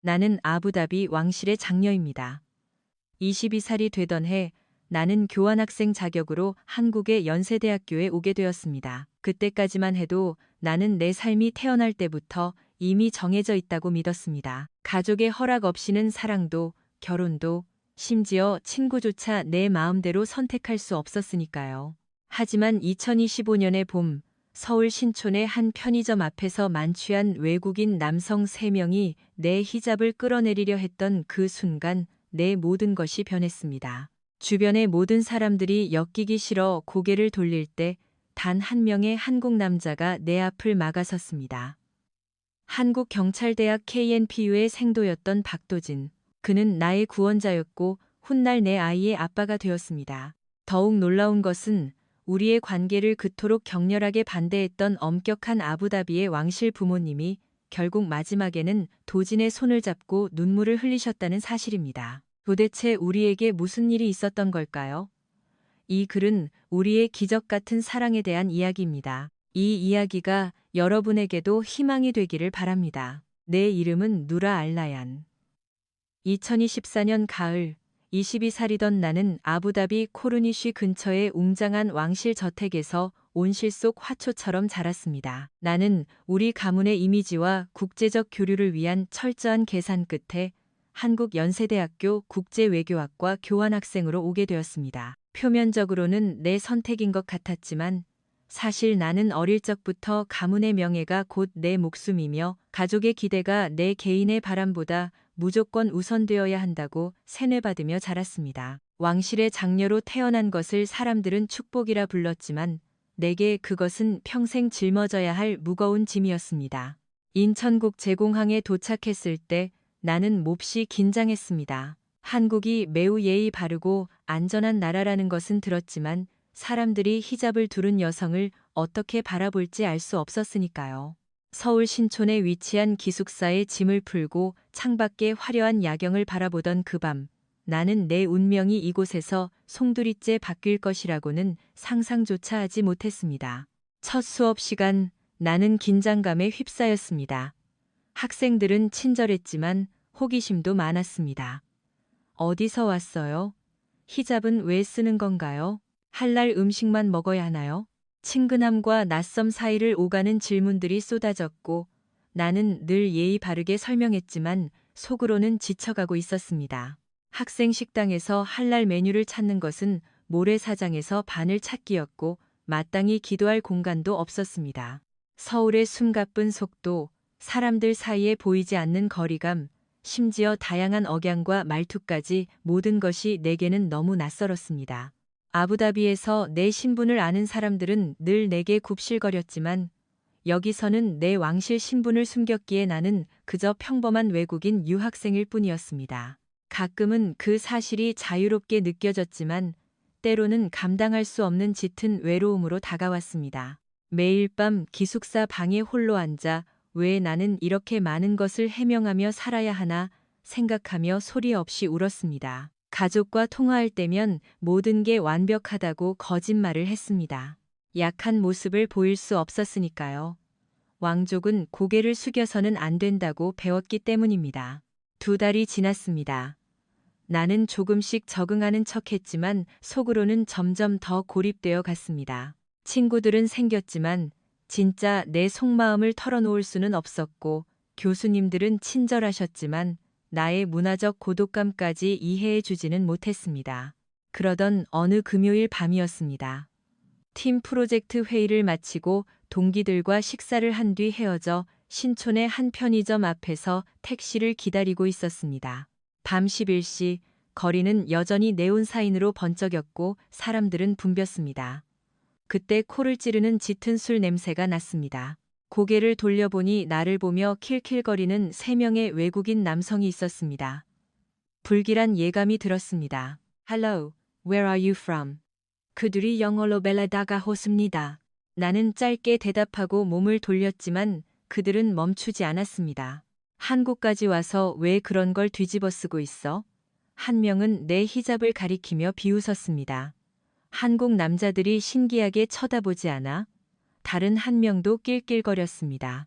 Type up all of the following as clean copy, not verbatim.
나는 아부다비 왕실의 장녀입니다. 22살이 되던 해 나는 교환학생 자격으로 한국의 연세대학교에 오게 되었습니다. 그때까지만 해도 나는 내 삶이 태어날 때부터 이미 정해져 있다고 믿었습니다. 가족의 허락 없이는 사랑도, 결혼도, 심지어 친구조차 내 마음대로 선택할 수 없었으니까요. 하지만 2025년의 봄, 서울 신촌의 한 편의점 앞에서 만취한 외국인 남성 3명이 내 히잡을 끌어내리려 했던 그 순간 내 모든 것이 변했습니다. 주변의 모든 사람들이 엮이기 싫어 고개를 돌릴 때 단 한 명의 한국 남자가 내 앞을 막아섰습니다. 한국경찰대학 KNPU의 생도였던 박도진. 그는 나의 구원자였고 훗날 내 아이의 아빠가 되었습니다. 더욱 놀라운 것은 우리의 관계를 그토록 격렬하게 반대했던 엄격한 아부다비의 왕실 부모님이 결국 마지막에는 도진의 손을 잡고 눈물을 흘리셨다는 사실입니다. 도대체 우리에게 무슨 일이 있었던 걸까요? 이 글은 우리의 기적 같은 사랑에 대한 이야기입니다. 이 이야기가 여러분에게도 희망이 되기를 바랍니다. 내 이름은 누라 알라얀. 2024년 가을, 22살이던 나는 아부다비 코르니쉬 근처의 웅장한 왕실 저택에서 온실 속 화초처럼 자랐습니다. 나는 우리 가문의 이미지와 국제적 교류를 위한 철저한 계산 끝에 한국연세대학교 국제외교학과 교환학생으로 오게 되었습니다. 표면적으로는 내 선택인 것 같았지만 사실 나는 어릴 적부터 가문의 명예가 곧 내 목숨이며 가족의 기대가 내 개인의 바람보다 무조건 우선되어야 한다고 세뇌받으며 자랐습니다. 왕실의 장녀로 태어난 것을 사람들은 축복이라 불렀지만 내게 그것은 평생 짊어져야 할 무거운 짐이었습니다. 인천국제공항에 도착했을 때 나는 몹시 긴장했습니다. 한국이 매우 예의 바르고 안전한 나라라는 것은 들었지만 사람들이 히잡을 두른 여성을 어떻게 바라볼지 알 수 없었으니까요. 서울 신촌에 위치한 기숙사에 짐을 풀고 창밖의 화려한 야경을 바라보던 그 밤, 나는 내 운명이 이곳에서 송두리째 바뀔 것이라고는 상상조차 하지 못했습니다. 첫 수업 시간, 나는 긴장감에 휩싸였습니다. 학생들은 친절했지만 호기심도 많았습니다. 어디서 왔어요? 히잡은 왜 쓰는 건가요? 할랄 음식만 먹어야 하나요? 친근함과 낯섦 사이를 오가는 질문들이 쏟아졌고 나는 늘 예의 바르게 설명했지만 속으로는 지쳐가고 있었습니다. 학생 식당에서 할랄 메뉴를 찾는 것은 모래사장에서 바늘 찾기였고 마땅히 기도할 공간도 없었습니다. 서울의 숨가쁜 속도, 사람들 사이에 보이지 않는 거리감, 심지어 다양한 억양과 말투까지 모든 것이 내게는 너무 낯설었습니다. 아부다비에서 내 신분을 아는 사람들은 늘 내게 굽실거렸지만 여기서는 내 왕실 신분을 숨겼기에 나는 그저 평범한 외국인 유학생일 뿐이었습니다. 가끔은 그 사실이 자유롭게 느껴졌지만 때로는 감당할 수 없는 짙은 외로움으로 다가왔습니다. 매일 밤 기숙사 방에 홀로 앉아 왜 나는 이렇게 많은 것을 해명하며 살아야 하나 생각하며 소리 없이 울었습니다. 가족과 통화할 때면 모든 게 완벽하다고 거짓말을 했습니다. 약한 모습을 보일 수 없었으니까요. 왕족은 고개를 숙여서는 안 된다고 배웠기 때문입니다. 2달이 지났습니다. 나는 조금씩 적응하는 척했지만 속으로는 점점 더 고립되어 갔습니다. 친구들은 생겼지만 진짜 내 속마음을 털어놓을 수는 없었고 교수님들은 친절하셨지만 나의 문화적 고독감까지 이해해 주지는 못했습니다. 그러던 어느 금요일 밤이었습니다. 팀 프로젝트 회의를 마치고 동기들과 식사를 한 뒤 헤어져 신촌의 한 편의점 앞에서 택시를 기다리고 있었습니다. 밤 11시, 거리는 여전히 네온사인으로 번쩍였고 사람들은 붐볐습니다. 그때 코를 찌르는 짙은 술 냄새가 났습니다. 고개를 돌려보니 나를 보며 킬킬거리는 3명의 외국인 남성이 있었습니다. 불길한 예감이 들었습니다. Hello, where are you from? 그들이 영어로 벨라다가 호습니다. 나는 짧게 대답하고 몸을 돌렸지만 그들은 멈추지 않았습니다. 한국까지 와서 왜 그런 걸 뒤집어 쓰고 있어? 한 명은 내 히잡을 가리키며 비웃었습니다. 한국 남자들이 신기하게 쳐다보지 않아? 다른 한 명도 낄낄거렸습니다.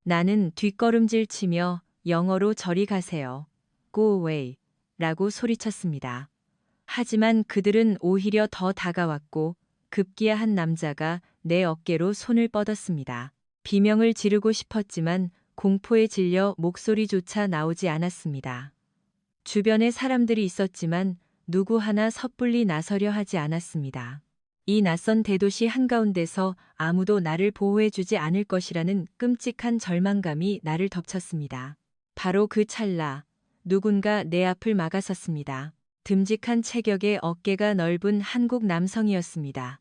나는 뒷걸음질 치며 영어로 저리 가세요. Go away. 라고 소리쳤습니다. 하지만 그들은 오히려 더 다가왔고 급기야 한 남자가 내 어깨로 손을 뻗었습니다. 비명을 지르고 싶었지만 공포에 질려 목소리조차 나오지 않았습니다. 주변에 사람들이 있었지만 누구 하나 섣불리 나서려 하지 않았습니다. 이 낯선 대도시 한가운데서 아무도 나를 보호해주지 않을 것이라는 끔찍한 절망감이 나를 덮쳤습니다. 바로 그 찰나 누군가 내 앞을 막아섰습니다. 듬직한 체격의 어깨가 넓은 한국 남성이었습니다.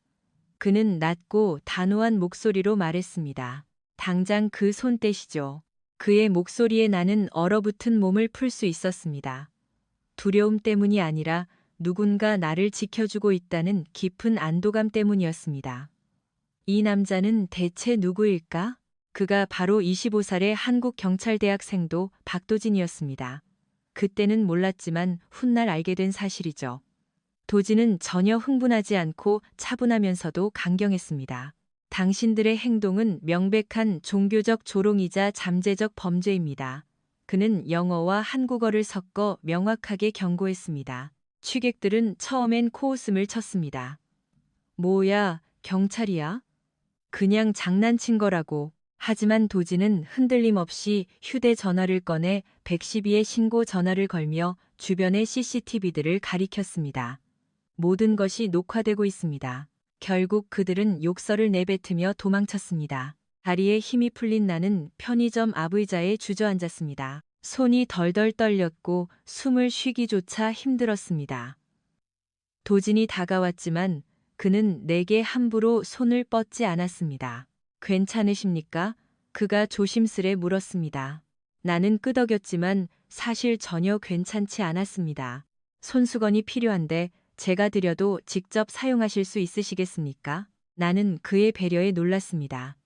그는 낮고 단호한 목소리로 말했습니다. 당장 그 손 떼시죠. 그의 목소리에 나는 얼어붙은 몸을 풀 수 있었습니다. 두려움 때문이 아니라 누군가 나를 지켜주고 있다는 깊은 안도감 때문이었습니다. 이 남자는 대체 누구일까? 그가 바로 25살의 한국 경찰대학생도 박도진이었습니다. 그때는 몰랐지만 훗날 알게 된 사실이죠. 도진은 전혀 흥분하지 않고 차분하면서도 강경했습니다. 당신들의 행동은 명백한 종교적 조롱이자 잠재적 범죄입니다. 그는 영어와 한국어를 섞어 명확하게 경고했습니다. 취객들은 처음엔 코웃음을 쳤습니다. 뭐야, 경찰이야? 그냥 장난친 거라고. 하지만 도진은 흔들림 없이 휴대전화를 꺼내 112에 신고 전화를 걸며 주변의 CCTV들을 가리켰습니다. 모든 것이 녹화되고 있습니다. 결국 그들은 욕설을 내뱉으며 도망쳤습니다. 다리에 힘이 풀린 나는 편의점 앞 의자에 주저앉았습니다. 손이 덜덜 떨렸고 숨을 쉬기조차 힘들었습니다. 도진이 다가왔지만 그는 내게 함부로 손을 뻗지 않았습니다. 괜찮으십니까? 그가 조심스레 물었습니다. 나는 끄덕였지만 사실 전혀 괜찮지 않았습니다. 손수건이 필요한데 제가 드려도 직접 사용하실 수 있으시겠습니까? 나는 그의 배려에 놀랐습니다.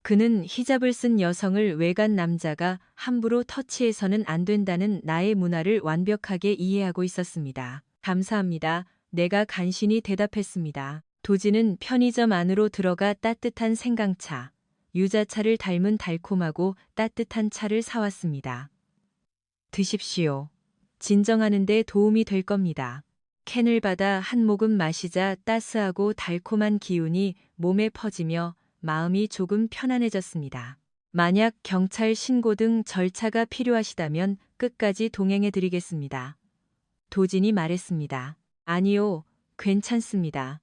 그는 히잡을 쓴 여성을 외간 남자가 함부로 터치해서는 안 된다는 나의 문화를 완벽하게 이해하고 있었습니다. 감사합니다. 내가 간신히 대답했습니다. 도진은 편의점 안으로 들어가 따뜻한 생강차, 유자차를 닮은 달콤하고 따뜻한 차를 사왔습니다. 드십시오. 진정하는 데 도움이 될 겁니다. 캔을 받아 한 모금 마시자 따스하고 달콤한 기운이 몸에 퍼지며 마음이 조금 편안해졌습니다. 만약 경찰 신고 등 절차가 필요하시다면 끝까지 동행해 드리겠습니다. 도진이 말했습니다. 아니요, 괜찮습니다.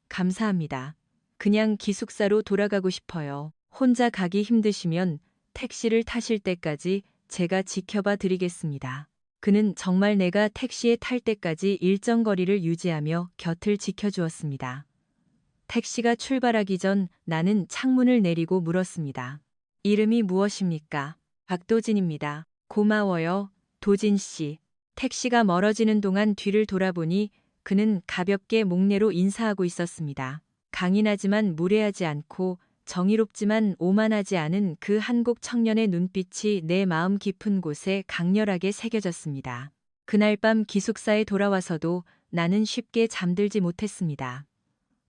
감사합니다. 그냥 기숙사로 돌아가고 싶어요. 혼자 가기 힘드시면 택시를 타실 때까지 제가 지켜봐 드리겠습니다. 그는 정말 내가 택시에 탈 때까지 일정 거리를 유지하며 곁을 지켜주었습니다. 택시가 출발하기 전 나는 창문을 내리고 물었습니다. 이름이 무엇입니까? 박도진입니다. 고마워요, 도진 씨. 택시가 멀어지는 동안 뒤를 돌아보니 그는 가볍게 목례로 인사하고 있었습니다. 강인하지만 무례하지 않고 정의롭지만 오만하지 않은 그 한국 청년의 눈빛이 내 마음 깊은 곳에 강렬하게 새겨졌습니다. 그날 밤 기숙사에 돌아와서도 나는 쉽게 잠들지 못했습니다.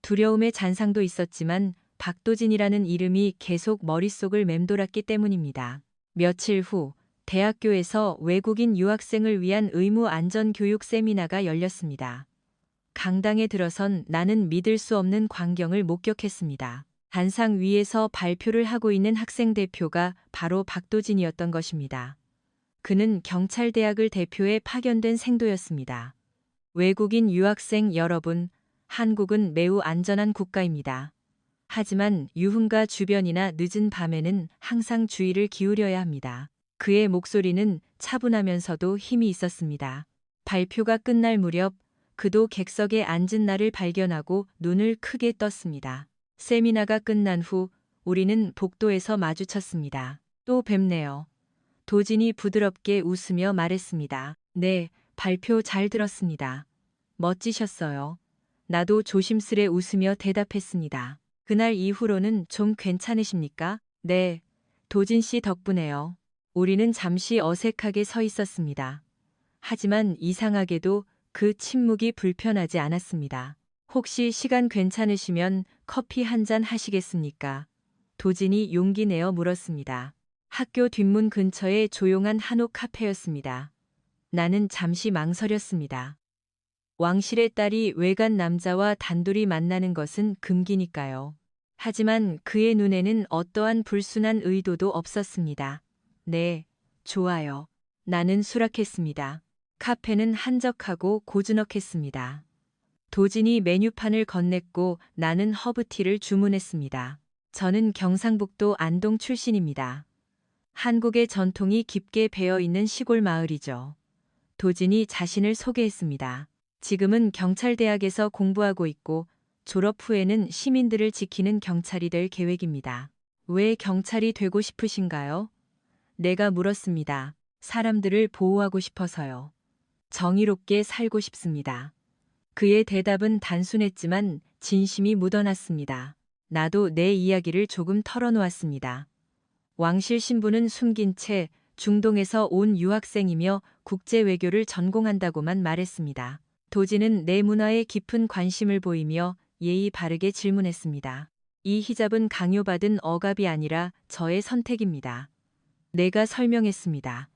두려움의 잔상도 있었지만 박도진이라는 이름이 계속 머릿속을 맴돌았기 때문입니다. 며칠 후 대학교에서 외국인 유학생을 위한 의무 안전교육 세미나가 열렸습니다. 강당에 들어선 나는 믿을 수 없는 광경을 목격했습니다. 단상 위에서 발표를 하고 있는 학생 대표가 바로 박도진이었던 것입니다. 그는 경찰대학을 대표해 파견된 생도였습니다. 외국인 유학생 여러분, 한국은 매우 안전한 국가입니다. 하지만 유흥가 주변이나 늦은 밤에는 항상 주의를 기울여야 합니다. 그의 목소리는 차분하면서도 힘이 있었습니다. 발표가 끝날 무렵 그도 객석에 앉은 나를 발견하고 눈을 크게 떴습니다. 세미나가 끝난 후 우리는 복도에서 마주쳤습니다. 또 뵙네요. 도진이 부드럽게 웃으며 말했습니다. 네, 발표 잘 들었습니다. 멋지셨어요. 나도 조심스레 웃으며 대답했습니다. 그날 이후로는 좀 괜찮으십니까? 네, 도진 씨 덕분에요. 우리는 잠시 어색하게 서 있었습니다. 하지만 이상하게도 그 침묵이 불편하지 않았습니다. 혹시 시간 괜찮으시면 커피 한 잔 하시겠습니까? 도진이 용기 내어 물었습니다. 학교 뒷문 근처의 조용한 한옥 카페였습니다. 나는 잠시 망설였습니다. 왕실의 딸이 외간 남자와 단둘이 만나는 것은 금기니까요. 하지만 그의 눈에는 어떠한 불순한 의도도 없었습니다. 네, 좋아요. 나는 수락했습니다. 카페는 한적하고 고즈넉했습니다. 도진이 메뉴판을 건넸고 나는 허브티를 주문했습니다. 저는 경상북도 안동 출신입니다. 한국의 전통이 깊게 배어 있는 시골 마을이죠. 도진이 자신을 소개했습니다. 지금은 경찰대학에서 공부하고 있고 졸업 후에는 시민들을 지키는 경찰이 될 계획입니다. 왜 경찰이 되고 싶으신가요? 내가 물었습니다. 사람들을 보호하고 싶어서요. 정의롭게 살고 싶습니다. 그의 대답은 단순했지만 진심이 묻어났습니다. 나도 내 이야기를 조금 털어놓았습니다. 왕실 신부는 숨긴 채 중동에서 온 유학생이며 국제 외교를 전공한다고만 말했습니다. 도진은 내 문화에 깊은 관심을 보이며 예의 바르게 질문했습니다. 이 히잡은 강요받은 억압이 아니라 저의 선택입니다. 내가 설명했습니다.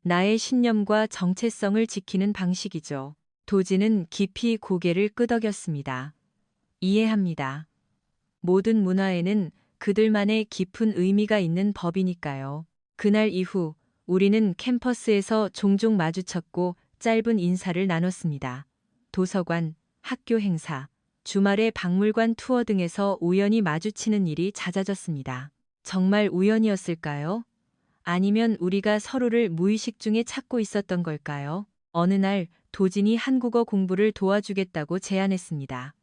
나의 신념과 정체성을 지키는 방식이죠. 도진은 깊이 고개를 끄덕였습니다. 이해합니다. 모든 문화에는 그들만의 깊은 의미가 있는 법이니까요. 그날 이후 우리는 캠퍼스에서 종종 마주쳤고 짧은 인사를 나눴습니다. 도서관, 학교 행사, 주말의 박물관 투어 등에서 우연히 마주치는 일이 잦아졌습니다. 정말 우연이었을까요? 아니면 우리가 서로를 무의식 중에 찾고 있었던 걸까요? 어느 날 도진이 한국어 공부를 도와주겠다고 제안했습니다.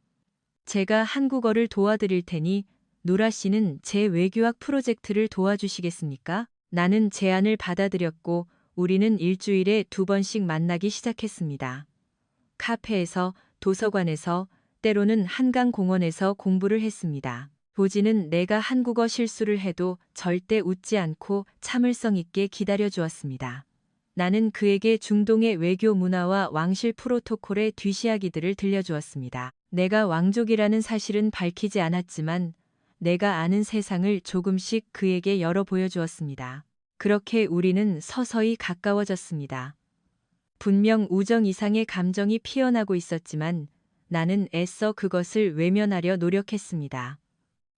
제가 한국어를 도와드릴 테니 누라 씨는 제 외교학 프로젝트를 도와주시겠습니까? 나는 제안을 받아들였고 우리는 일주일에 2번씩 만나기 시작했습니다. 카페에서, 도서관에서, 때로는 한강공원에서 공부를 했습니다. 도진은 내가 한국어 실수를 해도 절대 웃지 않고 참을성 있게 기다려주었습니다. 나는 그에게 중동의 외교 문화와 왕실 프로토콜의 뒤이야기들을 들려주었습니다. 내가 왕족이라는 사실은 밝히지 않았지만 내가 아는 세상을 조금씩 그에게 열어 보여주었습니다. 그렇게 우리는 서서히 가까워졌습니다. 분명 우정 이상의 감정이 피어나고 있었지만 나는 애써 그것을 외면하려 노력했습니다.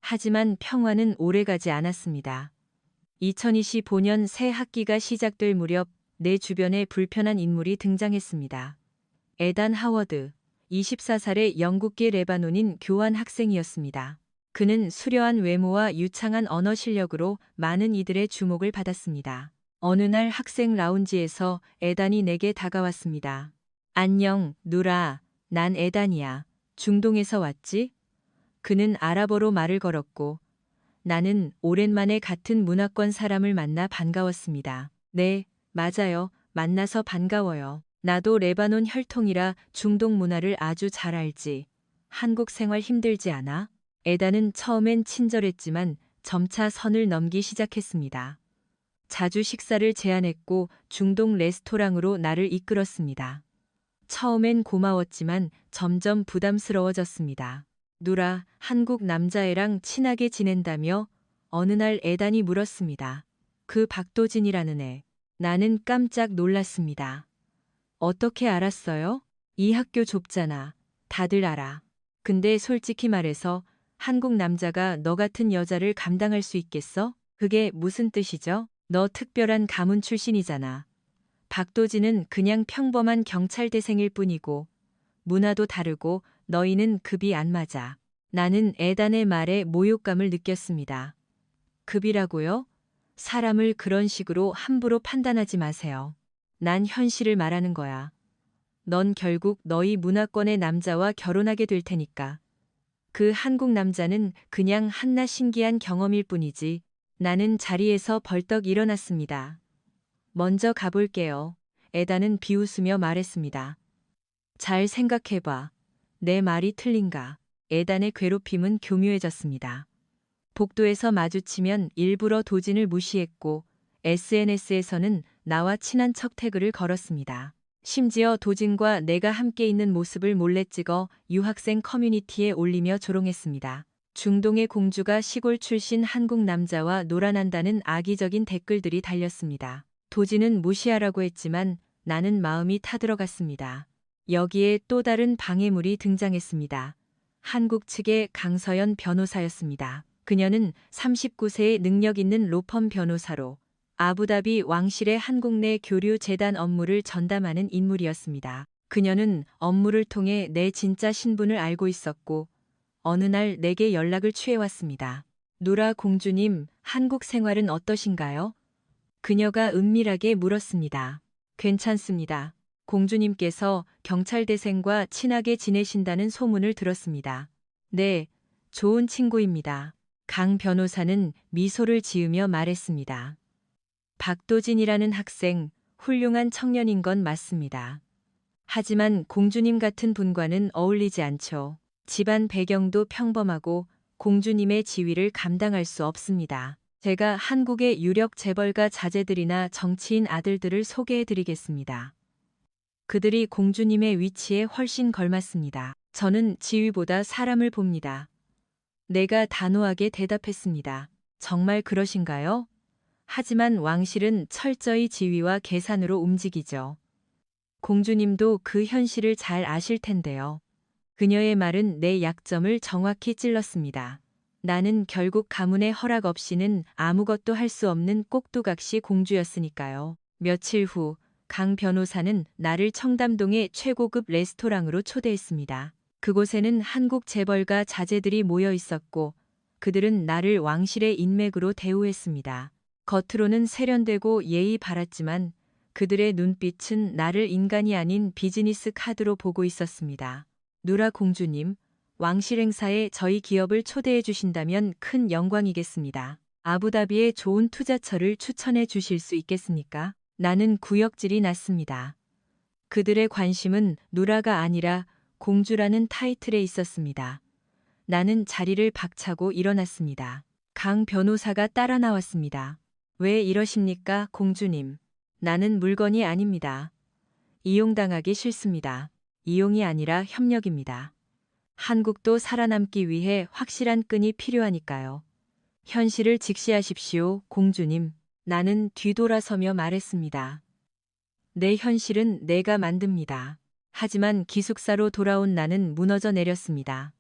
하지만 평화는 오래가지 않았습니다. 2025년 새 학기가 시작될 무렵 내 주변에 불편한 인물이 등장했습니다. 에단 하워드, 24살의 영국계 레바논인 교환 학생이었습니다. 그는 수려한 외모와 유창한 언어 실력으로 많은 이들의 주목을 받았습니다. 어느 날 학생 라운지에서 에단이 내게 다가왔습니다. 안녕, 누라. 난 에단이야. 중동에서 왔지? 그는 아랍어로 말을 걸었고 나는 오랜만에 같은 문화권 사람을 만나 반가웠습니다. 네, 맞아요. 만나서 반가워요. 나도 레바논 혈통이라 중동 문화를 아주 잘 알지. 한국 생활 힘들지 않아? 에단은 처음엔 친절했지만 점차 선을 넘기 시작했습니다. 자주 식사를 제안했고 중동 레스토랑으로 나를 이끌었습니다. 처음엔 고마웠지만 점점 부담스러워졌습니다. 누라, 한국 남자애랑 친하게 지낸다며 어느 날 에단이 물었습니다. 그 박도진이라는 애. 나는 깜짝 놀랐습니다. 어떻게 알았어요? 이 학교 좁잖아. 다들 알아. 근데 솔직히 말해서 한국 남자가 너 같은 여자를 감당할 수 있겠어? 그게 무슨 뜻이죠? 너 특별한 가문 출신이잖아. 박도진은 그냥 평범한 경찰대생일 뿐이고 문화도 다르고 너희는 급이 안 맞아. 나는 에단의 말에 모욕감을 느꼈습니다. 급이라고요? 사람을 그런 식으로 함부로 판단하지 마세요. 난 현실을 말하는 거야. 넌 결국 너희 문화권의 남자와 결혼하게 될 테니까. 그 한국 남자는 그냥 한낱 신기한 경험일 뿐이지. 나는 자리에서 벌떡 일어났습니다. 먼저 가볼게요. 에단은 비웃으며 말했습니다. 잘 생각해봐. 내 말이 틀린가. 에단의 괴롭힘은 교묘해졌습니다. 복도에서 마주치면 일부러 도진을 무시했고 SNS에서는 나와 친한 척 태그를 걸었습니다. 심지어 도진과 내가 함께 있는 모습을 몰래 찍어 유학생 커뮤니티에 올리며 조롱했습니다. 중동의 공주가 시골 출신 한국 남자와 놀아난다는 악의적인 댓글들이 달렸습니다. 도진은 무시하라고 했지만 나는 마음이 타들어갔습니다. 여기에 또 다른 방해물이 등장했습니다. 한국 측의 강서연 변호사였습니다. 그녀는 39세의 능력 있는 로펌 변호사로 아부다비 왕실의 한국 내 교류 재단 업무를 전담하는 인물이었습니다. 그녀는 업무를 통해 내 진짜 신분을 알고 있었고 어느 날 내게 연락을 취해왔습니다. 누라 공주님, 한국 생활은 어떠신가요? 그녀가 은밀하게 물었습니다. 괜찮습니다. 공주님께서 경찰대생과 친하게 지내신다는 소문을 들었습니다. 네, 좋은 친구입니다. 강 변호사는 미소를 지으며 말했습니다. 박도진이라는 학생, 훌륭한 청년인 건 맞습니다. 하지만 공주님 같은 분과는 어울리지 않죠. 집안 배경도 평범하고 공주님의 지위를 감당할 수 없습니다. 제가 한국의 유력 재벌가 자제들이나 정치인 아들들을 소개해 드리겠습니다. 그들이 공주님의 위치에 훨씬 걸맞습니다. 저는 지위보다 사람을 봅니다. 내가 단호하게 대답했습니다. 정말 그러신가요? 하지만 왕실은 철저히 지위와 계산으로 움직이죠. 공주님도 그 현실을 잘 아실 텐데요. 그녀의 말은 내 약점을 정확히 찔렀습니다. 나는 결국 가문의 허락 없이는 아무것도 할 수 없는 꼭두각시 공주였으니까요. 며칠 후 강 변호사는 나를 청담동의 최고급 레스토랑으로 초대했습니다. 그곳에는 한국 재벌가 자제들이 모여 있었고 그들은 나를 왕실의 인맥으로 대우했습니다. 겉으로는 세련되고 예의 바랐지만 그들의 눈빛은 나를 인간이 아닌 비즈니스 카드로 보고 있었습니다. 누라 공주님, 왕실 행사에 저희 기업을 초대해 주신다면 큰 영광이겠습니다. 아부다비의 좋은 투자처를 추천해 주실 수 있겠습니까? 나는 구역질이 났습니다. 그들의 관심은 누라가 아니라 공주라는 타이틀에 있었습니다. 나는 자리를 박차고 일어났습니다. 강 변호사가 따라 나왔습니다. 왜 이러십니까, 공주님? 나는 물건이 아닙니다. 이용당하기 싫습니다. 이용이 아니라 협력입니다. 한국도 살아남기 위해 확실한 끈이 필요하니까요. 현실을 직시하십시오, 공주님. 나는 뒤돌아서며 말했습니다. 내 현실은 내가 만듭니다. 하지만 기숙사로 돌아온 나는 무너져 내렸습니다.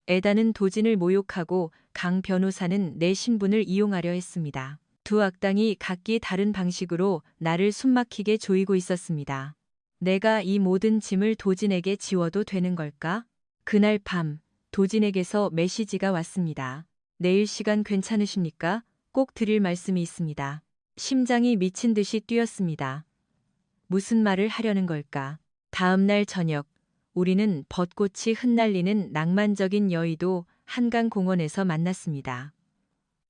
에다는 도진을 모욕하고 강 변호사는 내 신분을 이용하려 했습니다. 두 악당이 각기 다른 방식으로 나를 숨막히게 조이고 있었습니다. 내가 이 모든 짐을 도진에게 지워도 되는 걸까? 그날 밤 도진에게서 메시지가 왔습니다. 내일 시간 괜찮으십니까? 꼭 드릴 말씀이 있습니다. 심장이 미친 듯이 뛰었습니다. 무슨 말을 하려는 걸까? 다음 날 저녁 우리는 벚꽃이 흩날리는 낭만적인 여의도 한강공원에서 만났습니다.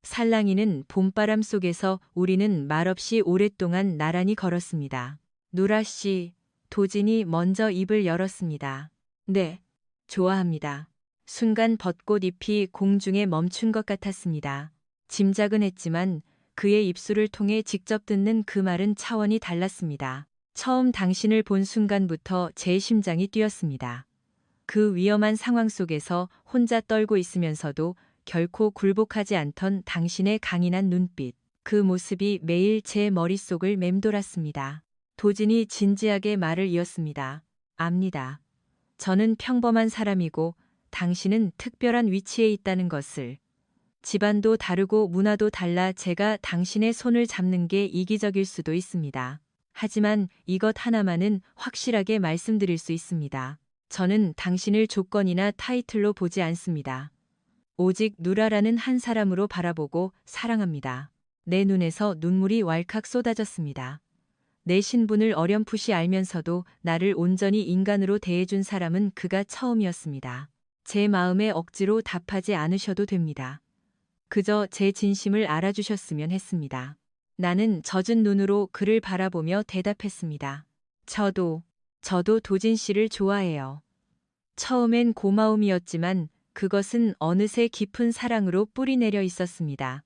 살랑이는 봄바람 속에서 우리는 말없이 오랫동안 나란히 걸었습니다. 누라 씨, 도진이 먼저 입을 열었습니다. 네, 좋아합니다. 순간 벚꽃 잎이 공중에 멈춘 것 같았습니다. 짐작은 했지만 그의 입술을 통해 직접 듣는 그 말은 차원이 달랐습니다. 처음 당신을 본 순간부터 제 심장이 뛰었습니다. 그 위험한 상황 속에서 혼자 떨고 있으면서도 결코 굴복하지 않던 당신의 강인한 눈빛. 그 모습이 매일 제 머릿속을 맴돌았습니다. 도진이 진지하게 말을 이었습니다. 압니다. 저는 평범한 사람이고 당신은 특별한 위치에 있다는 것을. 집안도 다르고 문화도 달라 제가 당신의 손을 잡는 게 이기적일 수도 있습니다. 하지만 이것 하나만은 확실하게 말씀드릴 수 있습니다. 저는 당신을 조건이나 타이틀로 보지 않습니다. 오직 누라라는 한 사람으로 바라보고 사랑합니다. 내 눈에서 눈물이 왈칵 쏟아졌습니다. 내 신분을 어렴풋이 알면서도 나를 온전히 인간으로 대해준 사람은 그가 처음이었습니다. 제 마음에 억지로 답하지 않으셔도 됩니다. 그저 제 진심을 알아주셨으면 했습니다. 나는 젖은 눈으로 그를 바라보며 대답했습니다. 저도 도진 씨를 좋아해요. 처음엔 고마움이었지만 그것은 어느새 깊은 사랑으로 뿌리내려 있었습니다.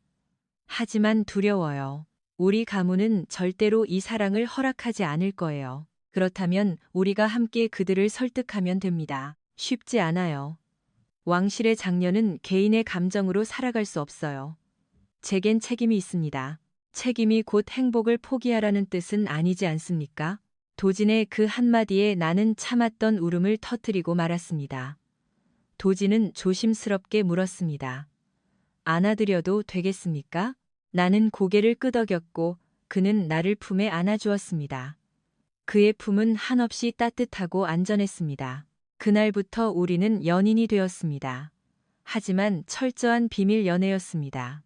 하지만 두려워요. 우리 가문은 절대로 이 사랑을 허락하지 않을 거예요. 그렇다면 우리가 함께 그들을 설득하면 됩니다. 쉽지 않아요. 왕실의 장녀는 개인의 감정으로 살아갈 수 없어요. 제겐 책임이 있습니다. 책임이 곧 행복을 포기하라는 뜻은 아니지 않습니까? 도진의 그 한마디에 나는 참았던 울음을 터뜨리고 말았습니다. 도진은 조심스럽게 물었습니다. 안아드려도 되겠습니까? 나는 고개를 끄덕였고 그는 나를 품에 안아주었습니다. 그의 품은 한없이 따뜻하고 안전했습니다. 그날부터 우리는 연인이 되었습니다. 하지만 철저한 비밀 연애였습니다.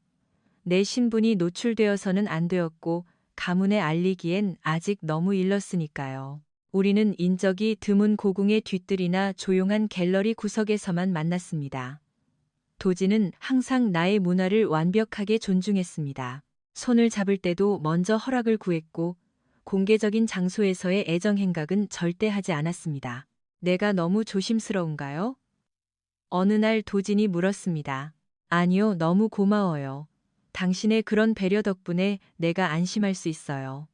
내 신분이 노출되어서는 안 되었고 가문에 알리기엔 아직 너무 일렀으니까요. 우리는 인적이 드문 고궁의 뒤뜰이나 조용한 갤러리 구석에서만 만났습니다. 도진은 항상 나의 문화를 완벽하게 존중했습니다. 손을 잡을 때도 먼저 허락을 구했고 공개적인 장소에서의 애정 행각은 절대 하지 않았습니다. 내가 너무 조심스러운가요? 어느 날 도진이 물었습니다. 아니요, 너무 고마워요. 당신의 그런 배려 덕분에 내가 안심할 수 있어요.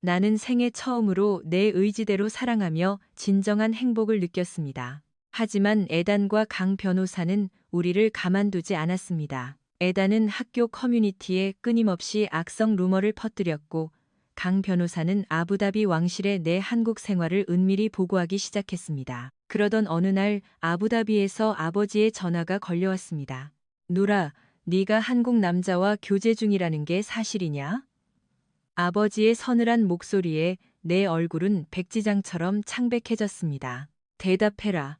나는 생애 처음으로 내 의지대로 사랑하며 진정한 행복을 느꼈습니다. 하지만 에단과 강 변호사는 우리를 가만두지 않았습니다. 에단은 학교 커뮤니티에 끊임없이 악성 루머를 퍼뜨렸고 강 변호사는 아부다비 왕실의 내 한국 생활을 은밀히 보고하기 시작했습니다. 그러던 어느 날 아부다비에서 아버지의 전화가 걸려왔습니다. 누라, 네가 한국 남자와 교제 중이라는 게 사실이냐? 아버지의 서늘한 목소리에 내 얼굴은 백지장처럼 창백해졌습니다. 대답해라.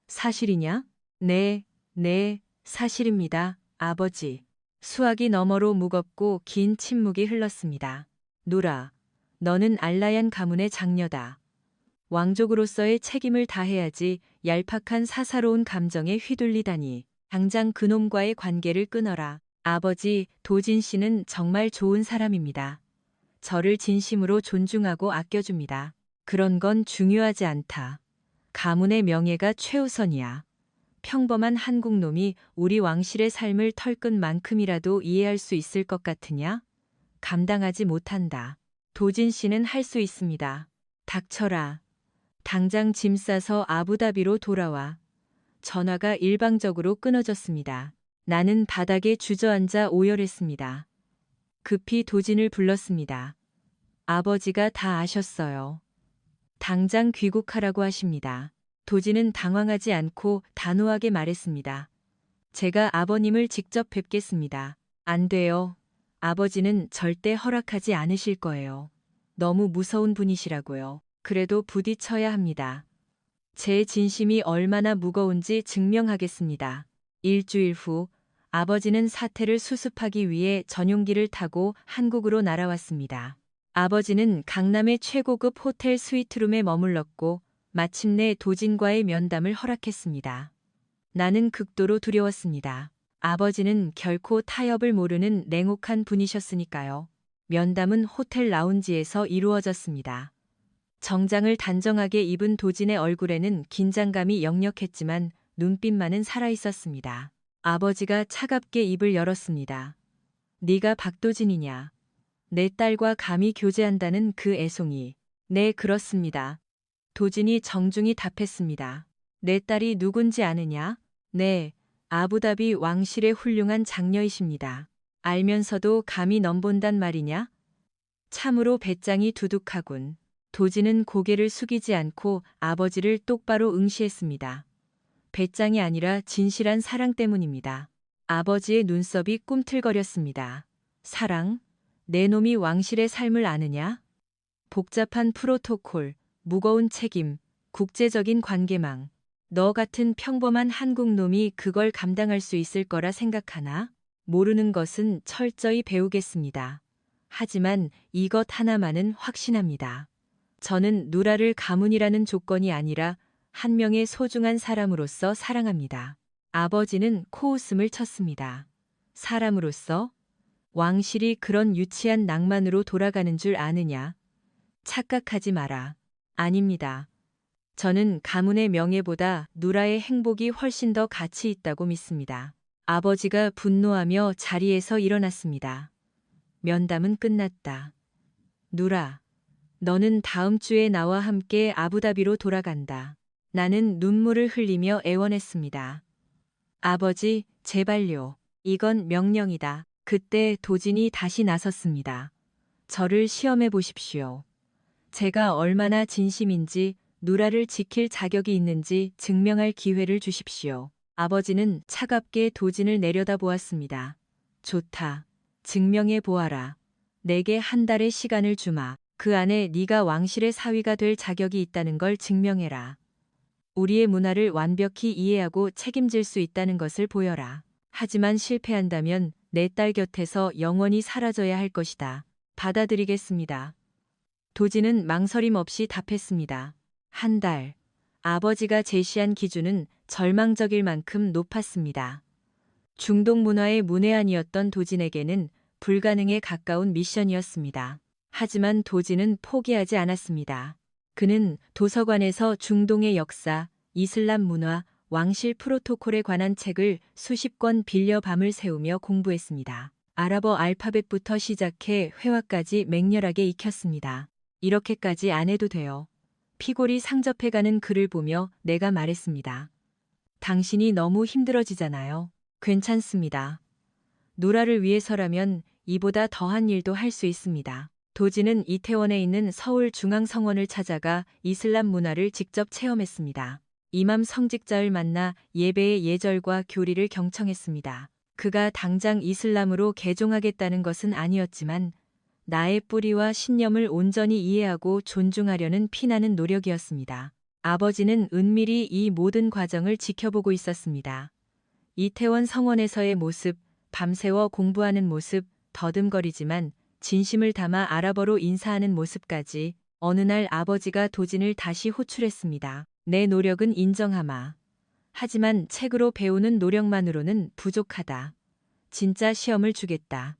사실이냐? 네, 사실입니다, 아버지. 수화기 너머로 무겁고 긴 침묵이 흘렀습니다. 누라, 너는 알라얀 가문의 장녀다. 왕족으로서의 책임을 다해야지 얄팍한 사사로운 감정에 휘둘리다니. 당장 그놈과의 관계를 끊어라. 아버지, 도진 씨는 정말 좋은 사람입니다. 저를 진심으로 존중하고 아껴줍니다. 그런 건 중요하지 않다. 가문의 명예가 최우선이야. 평범한 한국놈이 우리 왕실의 삶을 털끝 만큼이라도 이해할 수 있을 것 같으냐? 감당하지 못한다. 도진 씨는 할 수 있습니다. 닥쳐라. 당장 짐 싸서 아부다비로 돌아와. 전화가 일방적으로 끊어졌습니다. 나는 바닥에 주저앉아 오열했습니다. 급히 도진을 불렀습니다. 아버지가 다 아셨어요. 당장 귀국하라고 하십니다. 도진은 당황하지 않고 단호하게 말했습니다. 제가 아버님을 직접 뵙겠습니다. 안 돼요. 아버지는 절대 허락하지 않으실 거예요. 너무 무서운 분이시라고요. 그래도 부딪혀야 합니다. 제 진심이 얼마나 무거운지 증명하겠습니다. 일주일 후 아버지는 사태를 수습하기 위해 전용기를 타고 한국으로 날아왔습니다. 아버지는 강남의 최고급 호텔 스위트룸에 머물렀고 마침내 도진과의 면담을 허락했습니다. 나는 극도로 두려웠습니다. 아버지는 결코 타협을 모르는 냉혹한 분이셨으니까요. 면담은 호텔 라운지에서 이루어졌습니다. 정장을 단정하게 입은 도진의 얼굴에는 긴장감이 역력했지만 눈빛만은 살아있었습니다. 아버지가 차갑게 입을 열었습니다. 네가 박도진이냐? 내 딸과 감히 교제한다는 그 애송이. 네, 그렇습니다. 도진이 정중히 답했습니다. 내 딸이 누군지 아느냐? 네, 아부다비 왕실의 훌륭한 장녀이십니다. 알면서도 감히 넘본단 말이냐? 참으로 배짱이 두둑하군. 도진은 고개를 숙이지 않고 아버지를 똑바로 응시했습니다. 배짱이 아니라 진실한 사랑 때문입니다. 아버지의 눈썹이 꿈틀거렸습니다. 사랑? 내 놈이 왕실의 삶을 아느냐? 복잡한 프로토콜, 무거운 책임, 국제적인 관계망. 너 같은 평범한 한국 놈이 그걸 감당할 수 있을 거라 생각하나? 모르는 것은 철저히 배우겠습니다. 하지만 이것 하나만은 확신합니다. 저는 누라를 가문이라는 조건이 아니라 한 명의 소중한 사람으로서 사랑합니다. 아버지는 코웃음을 쳤습니다. 사람으로서? 왕실이 그런 유치한 낭만으로 돌아가는 줄 아느냐? 착각하지 마라. 아닙니다. 저는 가문의 명예보다 누라의 행복이 훨씬 더 가치 있다고 믿습니다. 아버지가 분노하며 자리에서 일어났습니다. 면담은 끝났다. 누라, 너는 다음 주에 나와 함께 아부다비로 돌아간다. 나는 눈물을 흘리며 애원했습니다. 아버지, 제발요. 이건 명령이다. 그때 도진이 다시 나섰습니다. 저를 시험해 보십시오. 제가 얼마나 진심인지 누라를 지킬 자격이 있는지 증명할 기회를 주십시오. 아버지는 차갑게 도진을 내려다보았습니다. 좋다. 증명해 보아라. 내게 한 달의 시간을 주마. 그 안에 네가 왕실의 사위가 될 자격이 있다는 걸 증명해라. 우리의 문화를 완벽히 이해하고 책임질 수 있다는 것을 보여라. 하지만 실패한다면 내 딸 곁에서 영원히 사라져야 할 것이다. 받아들이겠습니다. 도진은 망설임 없이 답했습니다. 한 달. 아버지가 제시한 기준은 절망적일 만큼 높았습니다. 중동 문화의 문외한이었던 도진에게는 불가능에 가까운 미션이었습니다. 하지만 도진은 포기하지 않았습니다. 그는 도서관에서 중동의 역사, 이슬람 문화, 왕실 프로토콜에 관한 책을 수십 권 빌려 밤을 새우며 공부했습니다. 아랍어 알파벳부터 시작해 회화까지 맹렬하게 익혔습니다. 이렇게까지 안 해도 돼요. 피골이 상접해가는 그를 보며 내가 말했습니다. 당신이 너무 힘들어지잖아요. 괜찮습니다. 누라를 위해서라면 이보다 더한 일도 할 수 있습니다. 도진은 이태원에 있는 서울중앙성원을 찾아가 이슬람 문화를 직접 체험했습니다. 이맘 성직자를 만나 예배의 예절과 교리를 경청했습니다. 그가 당장 이슬람으로 개종하겠다는 것은 아니었지만 나의 뿌리와 신념을 온전히 이해하고 존중하려는 피나는 노력이었습니다. 아버지는 은밀히 이 모든 과정을 지켜보고 있었습니다. 이태원 성원에서의 모습, 밤새워 공부하는 모습, 더듬거리지만 진심을 담아 아랍어로 인사하는 모습까지. 어느 날 아버지가 도진을 다시 호출했습니다. 내 노력은 인정하마. 하지만 책으로 배우는 노력만으로는 부족하다. 진짜 시험을 주겠다.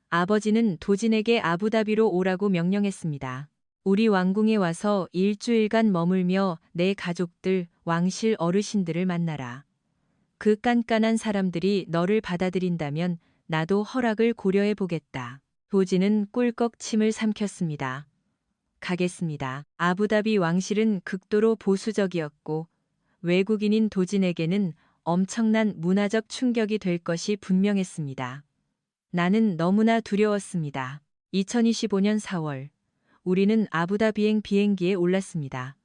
아버지는 도진에게 아부다비로 오라고 명령했습니다. 우리 왕궁에 와서 일주일간 머물며 내 가족들, 왕실 어르신들을 만나라. 그 깐깐한 사람들이 너를 받아들인다면 나도 허락을 고려해 보겠다. 도진은 꿀꺽 침을 삼켰습니다. 가겠습니다. 아부다비 왕실은 극도로 보수적이었고 외국인인 도진에게는 엄청난 문화적 충격이 될 것이 분명했습니다. 나는 너무나 두려웠습니다. 2025년 4월, 우리는 아부다비행 비행기에 올랐습니다.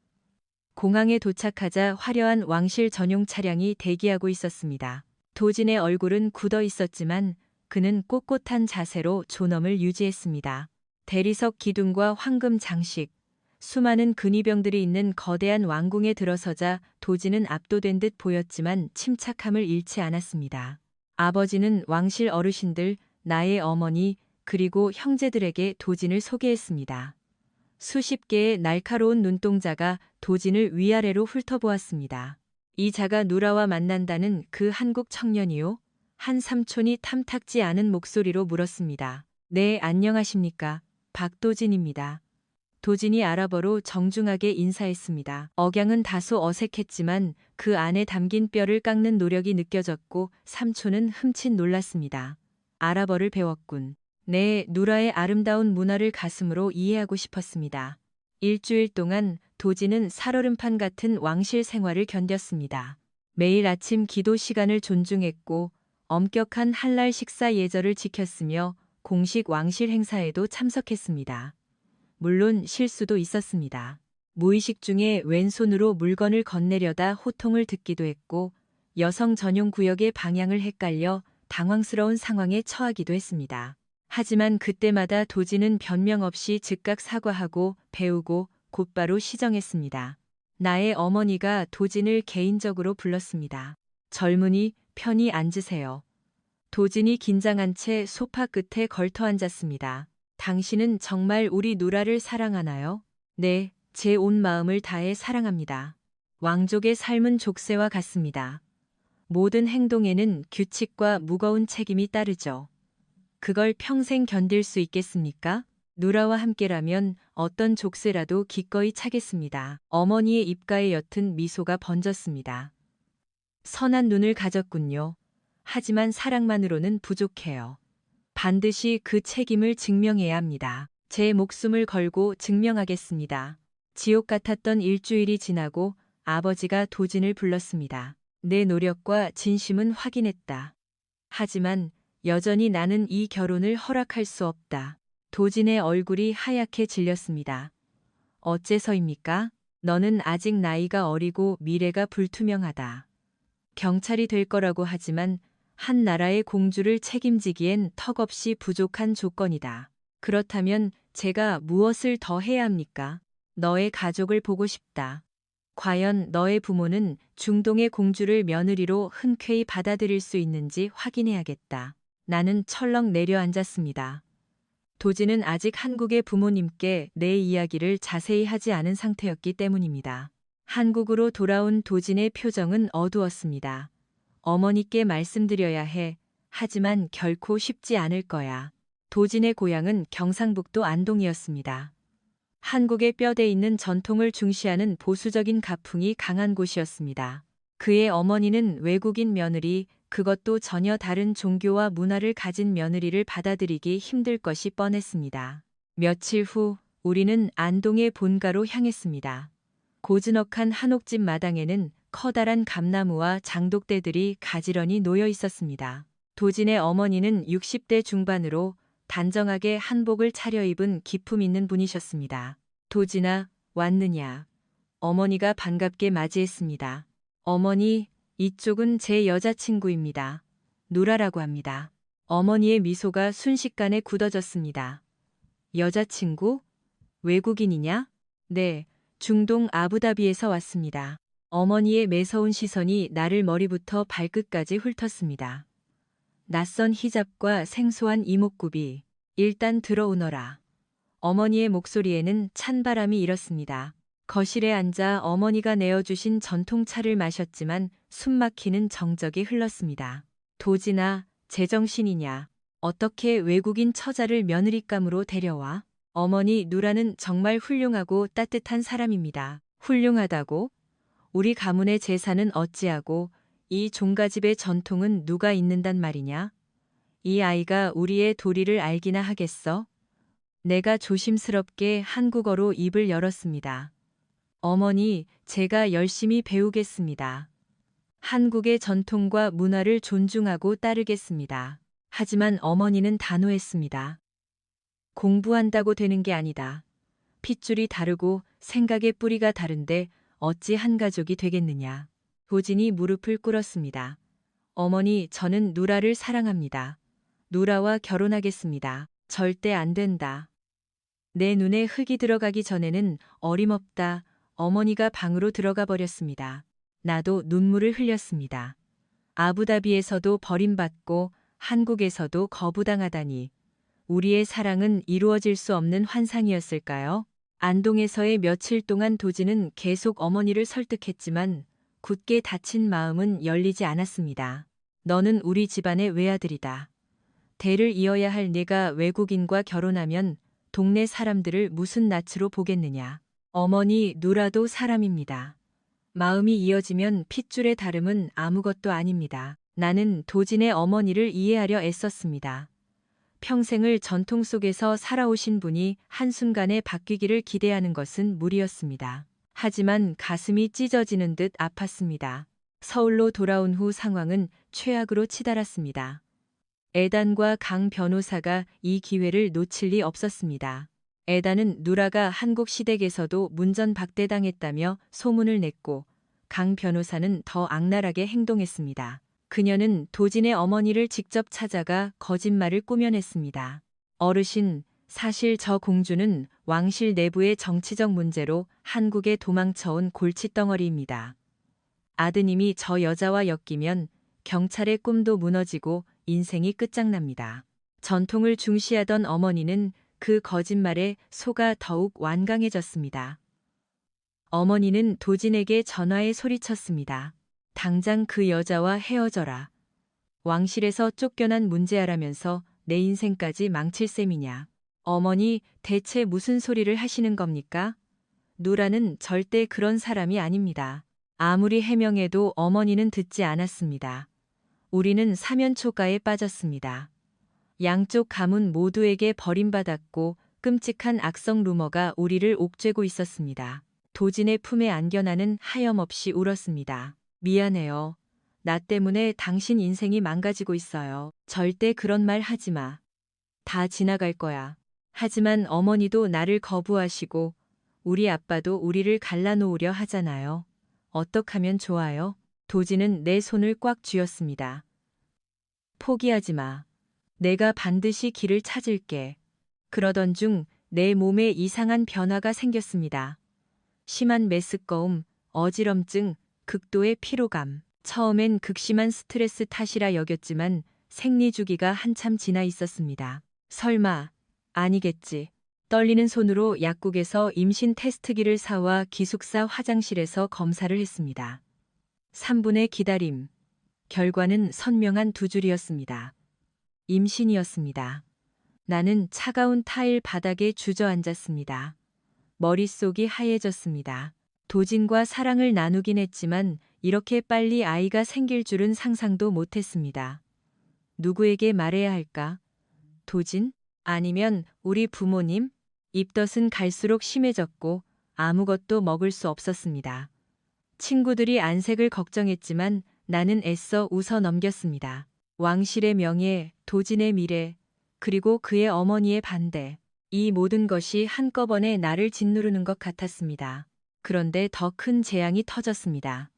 공항에 도착하자 화려한 왕실 전용 차량이 대기하고 있었습니다. 도진의 얼굴은 굳어 있었지만 그는 꼿꼿한 자세로 존엄을 유지했습니다. 대리석 기둥과 황금 장식, 수많은 근위병들이 있는 거대한 왕궁에 들어서자 도진은 압도된 듯 보였지만 침착함을 잃지 않았습니다. 아버지는 왕실 어르신들, 나의 어머니, 그리고 형제들에게 도진을 소개했습니다. 수십 개의 날카로운 눈동자가 도진을 위아래로 훑어보았습니다. 이 자가 누라와 만난다는 그 한국 청년이요? 한 삼촌이 탐탁지 않은 목소리로 물었습니다. 네, 안녕하십니까. 박도진입니다. 도진이 아랍어로 정중하게 인사했습니다. 억양은 다소 어색했지만 그 안에 담긴 뼈를 깎는 노력이 느껴졌고 삼촌은 흠칫 놀랐습니다. 아랍어를 배웠군. 네, 누라의 아름다운 문화를 가슴으로 이해하고 싶었습니다. 일주일 동안 도진은 살얼음판 같은 왕실 생활을 견뎠습니다. 매일 아침 기도 시간을 존중했고 엄격한 할랄 식사 예절을 지켰으며 공식 왕실 행사에도 참석했습니다. 물론 실수도 있었습니다. 무의식 중에 왼손으로 물건을 건네려다 호통을 듣기도 했고 여성 전용 구역의 방향을 헷갈려 당황스러운 상황에 처하기도 했습니다. 하지만 그때마다 도진은 변명 없이 즉각 사과하고 배우고 곧바로 시정했습니다. 나의 어머니가 도진을 개인적으로 불렀습니다. 젊은이, 편히 앉으세요. 도진이 긴장한 채 소파 끝에 걸터 앉았습니다. 당신은 정말 우리 누라를 사랑하나요? 네, 제 온 마음을 다해 사랑합니다. 왕족의 삶은 족쇄와 같습니다. 모든 행동에는 규칙과 무거운 책임이 따르죠. 그걸 평생 견딜 수 있겠습니까? 누라와 함께라면 어떤 족쇄라도 기꺼이 차겠습니다. 어머니의 입가에 옅은 미소가 번졌습니다. 선한 눈을 가졌군요. 하지만 사랑만으로는 부족해요. 반드시 그 책임을 증명해야 합니다. 제 목숨을 걸고 증명하겠습니다. 지옥 같았던 일주일이 지나고 아버지가 도진을 불렀습니다. 내 노력과 진심은 확인했다. 하지만 여전히 나는 이 결혼을 허락할 수 없다. 도진의 얼굴이 하얗게 질렸습니다. 어째서입니까? 너는 아직 나이가 어리고 미래가 불투명하다. 경찰이 될 거라고 하지만 한 나라의 공주를 책임지기엔 턱없이 부족한 조건이다. 그렇다면 제가 무엇을 더 해야 합니까? 너의 가족을 보고 싶다. 과연 너의 부모는 중동의 공주를 며느리로 흔쾌히 받아들일 수 있는지 확인해야겠다. 나는 철렁 내려앉았습니다. 도진은 아직 한국의 부모님께 내 이야기를 자세히 하지 않은 상태였기 때문입니다. 한국으로 돌아온 도진의 표정은 어두웠습니다. 어머니께 말씀드려야 해. 하지만 결코 쉽지 않을 거야. 도진의 고향은 경상북도 안동이었습니다. 한국의 뼈대 있는 전통을 중시하는 보수적인 가풍이 강한 곳이었습니다. 그의 어머니는 외국인 며느리, 그것도 전혀 다른 종교와 문화를 가진 며느리를 받아들이기 힘들 것이 뻔했습니다. 며칠 후 우리는 안동의 본가로 향했습니다. 고즈넉한 한옥집 마당에는 커다란 감나무와 장독대들이 가지런히 놓여 있었습니다. 도진의 어머니는 60대 중반으로 단정하게 한복을 차려입은 기품 있는 분이셨습니다. 도진아, 왔느냐? 어머니가 반갑게 맞이했습니다. 어머니, 이쪽은 제 여자친구입니다. 누라라고 합니다. 어머니의 미소가 순식간에 굳어졌습니다. 여자친구? 외국인이냐? 네, 중동 아부다비에서 왔습니다. 어머니의 매서운 시선이 나를 머리부터 발끝까지 훑었습니다. 낯선 히잡과 생소한 이목구비, 일단 들어오너라. 어머니의 목소리에는 찬바람이 일었습니다. 거실에 앉아 어머니가 내어주신 전통차를 마셨지만 숨막히는 정적이 흘렀습니다. 도진아, 제정신이냐. 어떻게 외국인 처자를 며느리감으로 데려와? 어머니 누라는 정말 훌륭하고 따뜻한 사람입니다. 훌륭하다고? 우리 가문의 재산은 어찌하고 이 종가집의 전통은 누가 잇는단 말이냐? 이 아이가 우리의 도리를 알기나 하겠어? 내가 조심스럽게 한국어로 입을 열었습니다. 어머니, 제가 열심히 배우겠습니다. 한국의 전통과 문화를 존중하고 따르겠습니다. 하지만 어머니는 단호했습니다. 공부한다고 되는 게 아니다. 핏줄이 다르고 생각의 뿌리가 다른데 어찌 한 가족이 되겠느냐. 도진이 무릎을 꿇었습니다. 어머니, 저는 누라를 사랑합니다. 누라와 결혼하겠습니다. 절대 안 된다. 내 눈에 흙이 들어가기 전에는 어림없다. 어머니가 방으로 들어가 버렸습니다. 나도 눈물을 흘렸습니다. 아부다비에서도 버림받고 한국에서도 거부당하다니. 우리의 사랑은 이루어질 수 없는 환상이었을까요? 안동에서의 며칠 동안 도진은 계속 어머니를 설득했지만 굳게 닫힌 마음은 열리지 않았습니다. 너는 우리 집안의 외아들이다. 대를 이어야 할 네가 외국인과 결혼하면 동네 사람들을 무슨 낯으로 보겠느냐. 어머니, 누라도 사람입니다. 마음이 이어지면 핏줄의 다름은 아무것도 아닙니다. 나는 도진의 어머니를 이해하려 애썼습니다. 평생을 전통 속에서 살아오신 분이 한순간에 바뀌기를 기대하는 것은 무리였습니다. 하지만 가슴이 찢어지는 듯 아팠습니다. 서울로 돌아온 후 상황은 최악으로 치달았습니다. 에단과 강 변호사가 이 기회를 놓칠 리 없었습니다. 에단은 누라가 한국 시댁에서도 문전박대당했다며 소문을 냈고 강 변호사는 더 악랄하게 행동했습니다. 그녀는 도진의 어머니를 직접 찾아가 거짓말을 꾸며냈습니다. 어르신, 사실 저 공주는 왕실 내부의 정치적 문제로 한국에 도망쳐온 골칫덩어리입니다. 아드님이 저 여자와 엮이면 경찰의 꿈도 무너지고 인생이 끝장납니다. 전통을 중시하던 어머니는 그 거짓말에 속아 더욱 완강해졌습니다. 어머니는 도진에게 전화해 소리쳤습니다. 당장 그 여자와 헤어져라. 왕실에서 쫓겨난 문제아라면서 내 인생까지 망칠 셈이냐. 어머니, 대체 무슨 소리를 하시는 겁니까? 누라는 절대 그런 사람이 아닙니다. 아무리 해명해도 어머니는 듣지 않았습니다. 우리는 사면초가에 빠졌습니다. 양쪽 가문 모두에게 버림받았고 끔찍한 악성 루머가 우리를 옥죄고 있었습니다. 도진의 품에 안겨 나는 하염없이 울었습니다. 미안해요. 나 때문에 당신 인생이 망가지고 있어요. 절대 그런 말 하지 마. 다 지나갈 거야. 하지만 어머니도 나를 거부하시고 우리 아빠도 우리를 갈라놓으려 하잖아요. 어떡하면 좋아요? 도진은 내 손을 꽉 쥐었습니다. 포기하지 마. 내가 반드시 길을 찾을게. 그러던 중 내 몸에 이상한 변화가 생겼습니다. 심한 메스꺼움, 어지럼증, 극도의 피로감. 처음엔 극심한 스트레스 탓이라 여겼지만 생리 주기가 한참 지나 있었습니다. 설마, 아니겠지. 떨리는 손으로 약국에서 임신 테스트기를 사와 기숙사 화장실에서 검사를 했습니다. 3분의 기다림. 결과는 선명한 두 줄이었습니다. 임신이었습니다. 나는 차가운 타일 바닥에 주저앉았습니다. 머릿속이 하얘졌습니다. 도진과 사랑을 나누긴 했지만 이렇게 빨리 아이가 생길 줄은 상상도 못했습니다. 누구에게 말해야 할까? 도진? 아니면 우리 부모님? 입덧은 갈수록 심해졌고 아무것도 먹을 수 없었습니다. 친구들이 안색을 걱정했지만 나는 애써 웃어 넘겼습니다. 왕실의 명예, 도진의 미래, 그리고 그의 어머니의 반대. 이 모든 것이 한꺼번에 나를 짓누르는 것 같았습니다. 그런데 더 큰 재앙이 터졌습니다.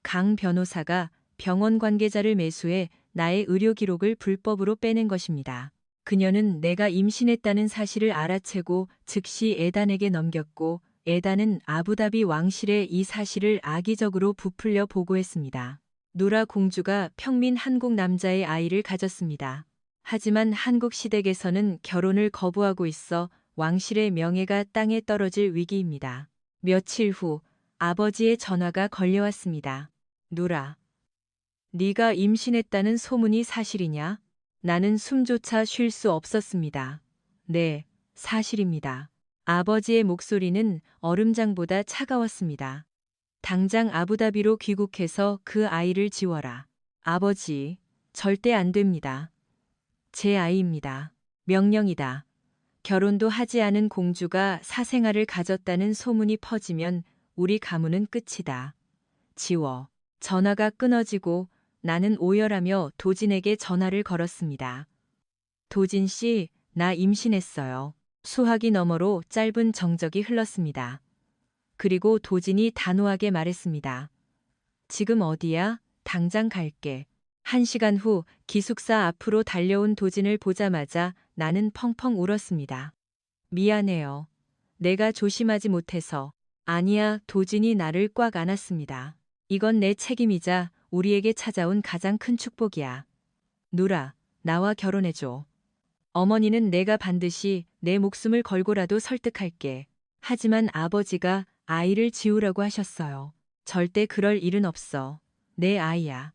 강 변호사가 병원 관계자를 매수해 나의 의료 기록을 불법으로 빼낸 것입니다. 그녀는 내가 임신했다는 사실을 알아채고 즉시 에단에게 넘겼고 에단은 아부다비 왕실에 이 사실을 악의적으로 부풀려 보고했습니다. 누라 공주가 평민 한국 남자의 아이를 가졌습니다. 하지만 한국 시댁에서는 결혼을 거부하고 있어 왕실의 명예가 땅에 떨어질 위기입니다. 며칠 후 아버지의 전화가 걸려왔습니다. 누라, 네가 임신했다는 소문이 사실이냐? 나는 숨조차 쉴 수 없었습니다. 네, 사실입니다. 아버지의 목소리는 얼음장보다 차가웠습니다. 당장 아부다비로 귀국해서 그 아이를 지워라. 아버지, 절대 안 됩니다. 제 아이입니다. 명령이다. 결혼도 하지 않은 공주가 사생아를 가졌다는 소문이 퍼지면 우리 가문은 끝이다. 지워. 전화가 끊어지고 나는 오열하며 도진에게 전화를 걸었습니다. 도진 씨, 나 임신했어요. 수화기 너머로 짧은 정적이 흘렀습니다. 그리고 도진이 단호하게 말했습니다. 지금 어디야? 당장 갈게. 1시간 후 기숙사 앞으로 달려온 도진을 보자마자 나는 펑펑 울었습니다. 미안해요. 내가 조심하지 못해서. 아니야, 도진이 나를 꽉 안았습니다. 이건 내 책임이자 우리에게 찾아온 가장 큰 축복이야. 누라, 나와 결혼해줘. 어머니는 내가 반드시 내 목숨을 걸고라도 설득할게. 하지만 아버지가 아이를 지우라고 하셨어요. 절대 그럴 일은 없어. 내 아이야.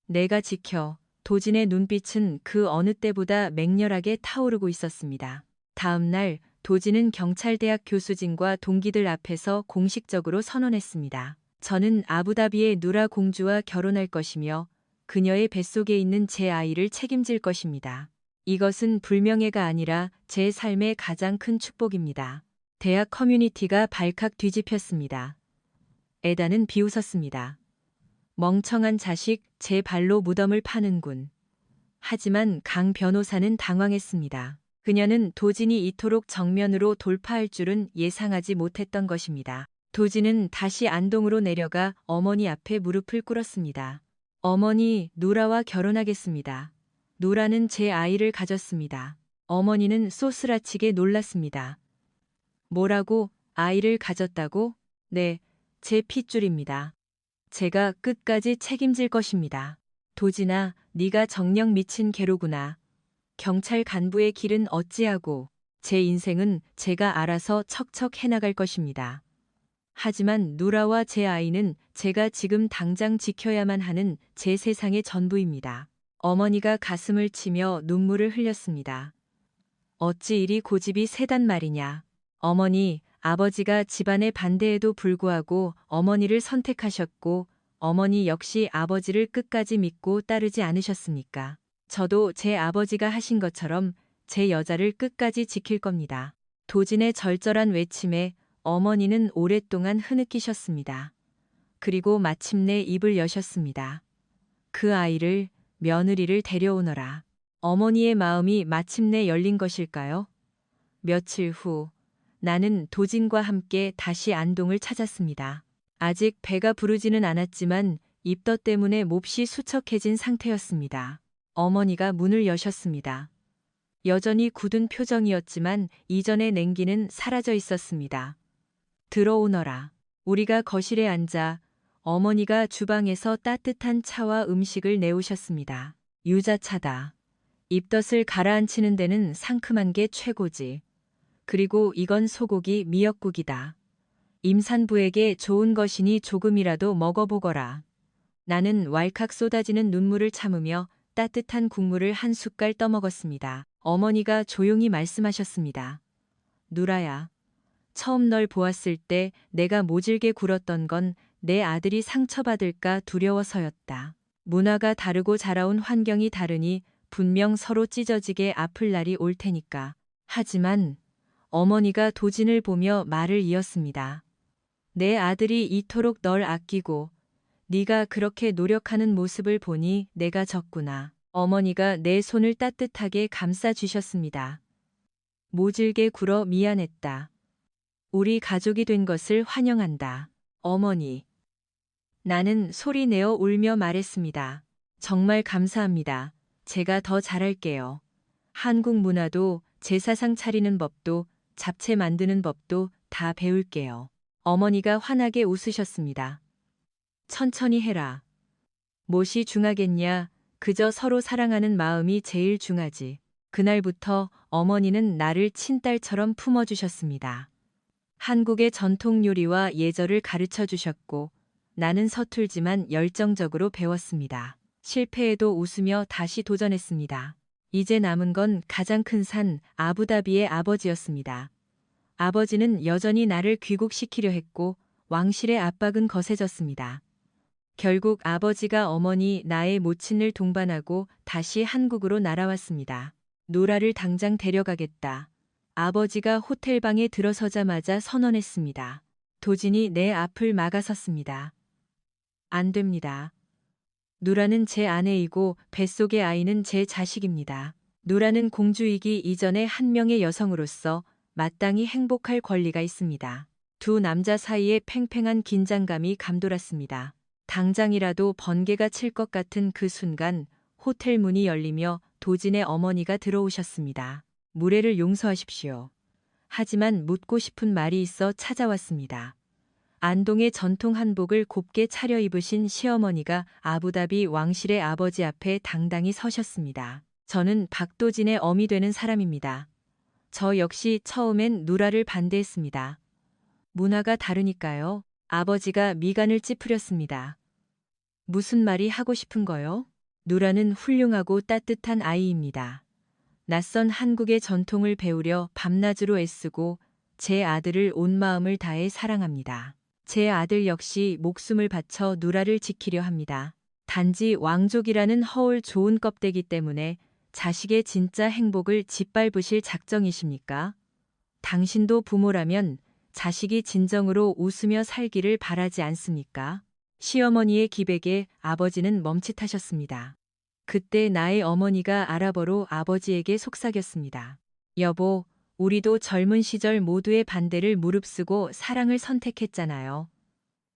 내가 지켜. 도진의 눈빛은 그 어느 때보다 맹렬하게 타오르고 있었습니다. 다음 날 도진은 경찰대학 교수진과 동기들 앞에서 공식적으로 선언했습니다. 저는 아부다비의 누라 공주와 결혼할 것이며 그녀의 뱃속에 있는 제 아이를 책임질 것입니다. 이것은 불명예가 아니라 제 삶의 가장 큰 축복입니다. 대학 커뮤니티가 발칵 뒤집혔습니다. 에다는 비웃었습니다. 멍청한 자식, 제 발로 무덤을 파는군. 하지만 강 변호사는 당황했습니다. 그녀는 도진이 이토록 정면으로 돌파할 줄은 예상하지 못했던 것입니다. 도진은 다시 안동으로 내려가 어머니 앞에 무릎을 꿇었습니다. 어머니, 누라와 결혼하겠습니다. 누라는 제 아이를 가졌습니다. 어머니는 쏘스라치게 놀랐습니다. 뭐라고? 아이를 가졌다고? 네, 제 핏줄입니다. 제가 끝까지 책임질 것입니다. 도진아, 네가 정녕 미친 개로구나. 경찰 간부의 길은 어찌하고 제 인생은 제가 알아서 척척 해나갈 것입니다. 하지만 누라와 제 아이는 제가 지금 당장 지켜야만 하는 제 세상의 전부입니다. 어머니가 가슴을 치며 눈물을 흘렸습니다. 어찌 이리 고집이 세단 말이냐. 어머니, 아버지가 집안의 반대에도 불구하고 어머니를 선택하셨고 어머니 역시 아버지를 끝까지 믿고 따르지 않으셨습니까? 저도 제 아버지가 하신 것처럼 제 여자를 끝까지 지킬 겁니다. 도진의 절절한 외침에 어머니는 오랫동안 흐느끼셨습니다. 그리고 마침내 입을 여셨습니다. 그 아이를, 며느리를 데려오너라. 어머니의 마음이 마침내 열린 것일까요? 며칠 후 나는 도진과 함께 다시 안동을 찾았습니다. 아직 배가 부르지는 않았지만 입덧 때문에 몹시 수척해진 상태였습니다. 어머니가 문을 여셨습니다. 여전히 굳은 표정이었지만 이전의 냉기는 사라져 있었습니다. 들어오너라. 우리가 거실에 앉아 어머니가 주방에서 따뜻한 차와 음식을 내오셨습니다. 유자차다. 입덧을 가라앉히는 데는 상큼한 게 최고지. 그리고 이건 소고기 미역국이다. 임산부에게 좋은 것이니 조금이라도 먹어보거라. 나는 왈칵 쏟아지는 눈물을 참으며 따뜻한 국물을 한 숟갈 떠먹었습니다. 어머니가 조용히 말씀하셨습니다. 누라야, 처음 널 보았을 때 내가 모질게 굴었던 건 내 아들이 상처받을까 두려워서였다. 문화가 다르고 자라온 환경이 다르니 분명 서로 찢어지게 아플 날이 올 테니까. 하지만 어머니가 도진을 보며 말을 이었습니다. 내 아들이 이토록 널 아끼고 네가 그렇게 노력하는 모습을 보니 내가 졌구나. 어머니가 내 손을 따뜻하게 감싸 주셨습니다. 모질게 굴어 미안했다. 우리 가족이 된 것을 환영한다. 어머니. 나는 소리내어 울며 말했습니다. 정말 감사합니다. 제가 더 잘할게요. 한국 문화도 제사상 차리는 법도 잡채 만드는 법도 다 배울게요. 어머니가 환하게 웃으셨습니다. 천천히 해라. 무엇이 중하겠냐. 그저 서로 사랑하는 마음이 제일 중하지. 그날부터 어머니는 나를 친딸처럼 품어주셨습니다. 한국의 전통 요리와 예절을 가르쳐 주셨고 나는 서툴지만 열정적으로 배웠습니다. 실패에도 웃으며 다시 도전했습니다. 이제 남은 건 가장 큰 산 아부다비의 아버지였습니다. 아버지는 여전히 나를 귀국시키려 했고 왕실의 압박은 거세졌습니다. 결국 아버지가 어머니 나의 모친을 동반하고 다시 한국으로 날아왔습니다. 누라를 당장 데려가겠다. 아버지가 호텔방에 들어서자마자 선언했습니다. 도진이 내 앞을 막아섰습니다. 안 됩니다. 누라는 제 아내이고 뱃속의 아이는 제 자식입니다. 누라는 공주이기 이전에 한 명의 여성으로서 마땅히 행복할 권리가 있습니다. 두 남자 사이에 팽팽한 긴장감이 감돌았습니다. 당장이라도 번개가 칠 것 같은 그 순간 호텔 문이 열리며 도진의 어머니가 들어오셨습니다. 무례를 용서하십시오. 하지만 묻고 싶은 말이 있어 찾아왔습니다. 안동의 전통 한복을 곱게 차려입으신 시어머니가 아부다비 왕실의 아버지 앞에 당당히 서셨습니다. 저는 박도진의 어미 되는 사람입니다. 저 역시 처음엔 누라를 반대했습니다. 문화가 다르니까요. 아버지가 미간을 찌푸렸습니다. 무슨 말이 하고 싶은 거요? 누라는 훌륭하고 따뜻한 아이입니다. 낯선 한국의 전통을 배우려 밤낮으로 애쓰고 제 아들을 온 마음을 다해 사랑합니다. 제 아들 역시 목숨을 바쳐 누라를 지키려 합니다. 단지 왕족이라는 허울 좋은 껍데기 때문에 자식의 진짜 행복을 짓밟으실 작정이십니까? 당신도 부모라면 자식이 진정으로 웃으며 살기를 바라지 않습니까? 시어머니의 기백에 아버지는 멈칫하셨습니다. 그때 나의 어머니가 아랍어로 아버지에게 속삭였습니다. 여보, 우리도 젊은 시절 모두의 반대를 무릅쓰고 사랑을 선택했잖아요.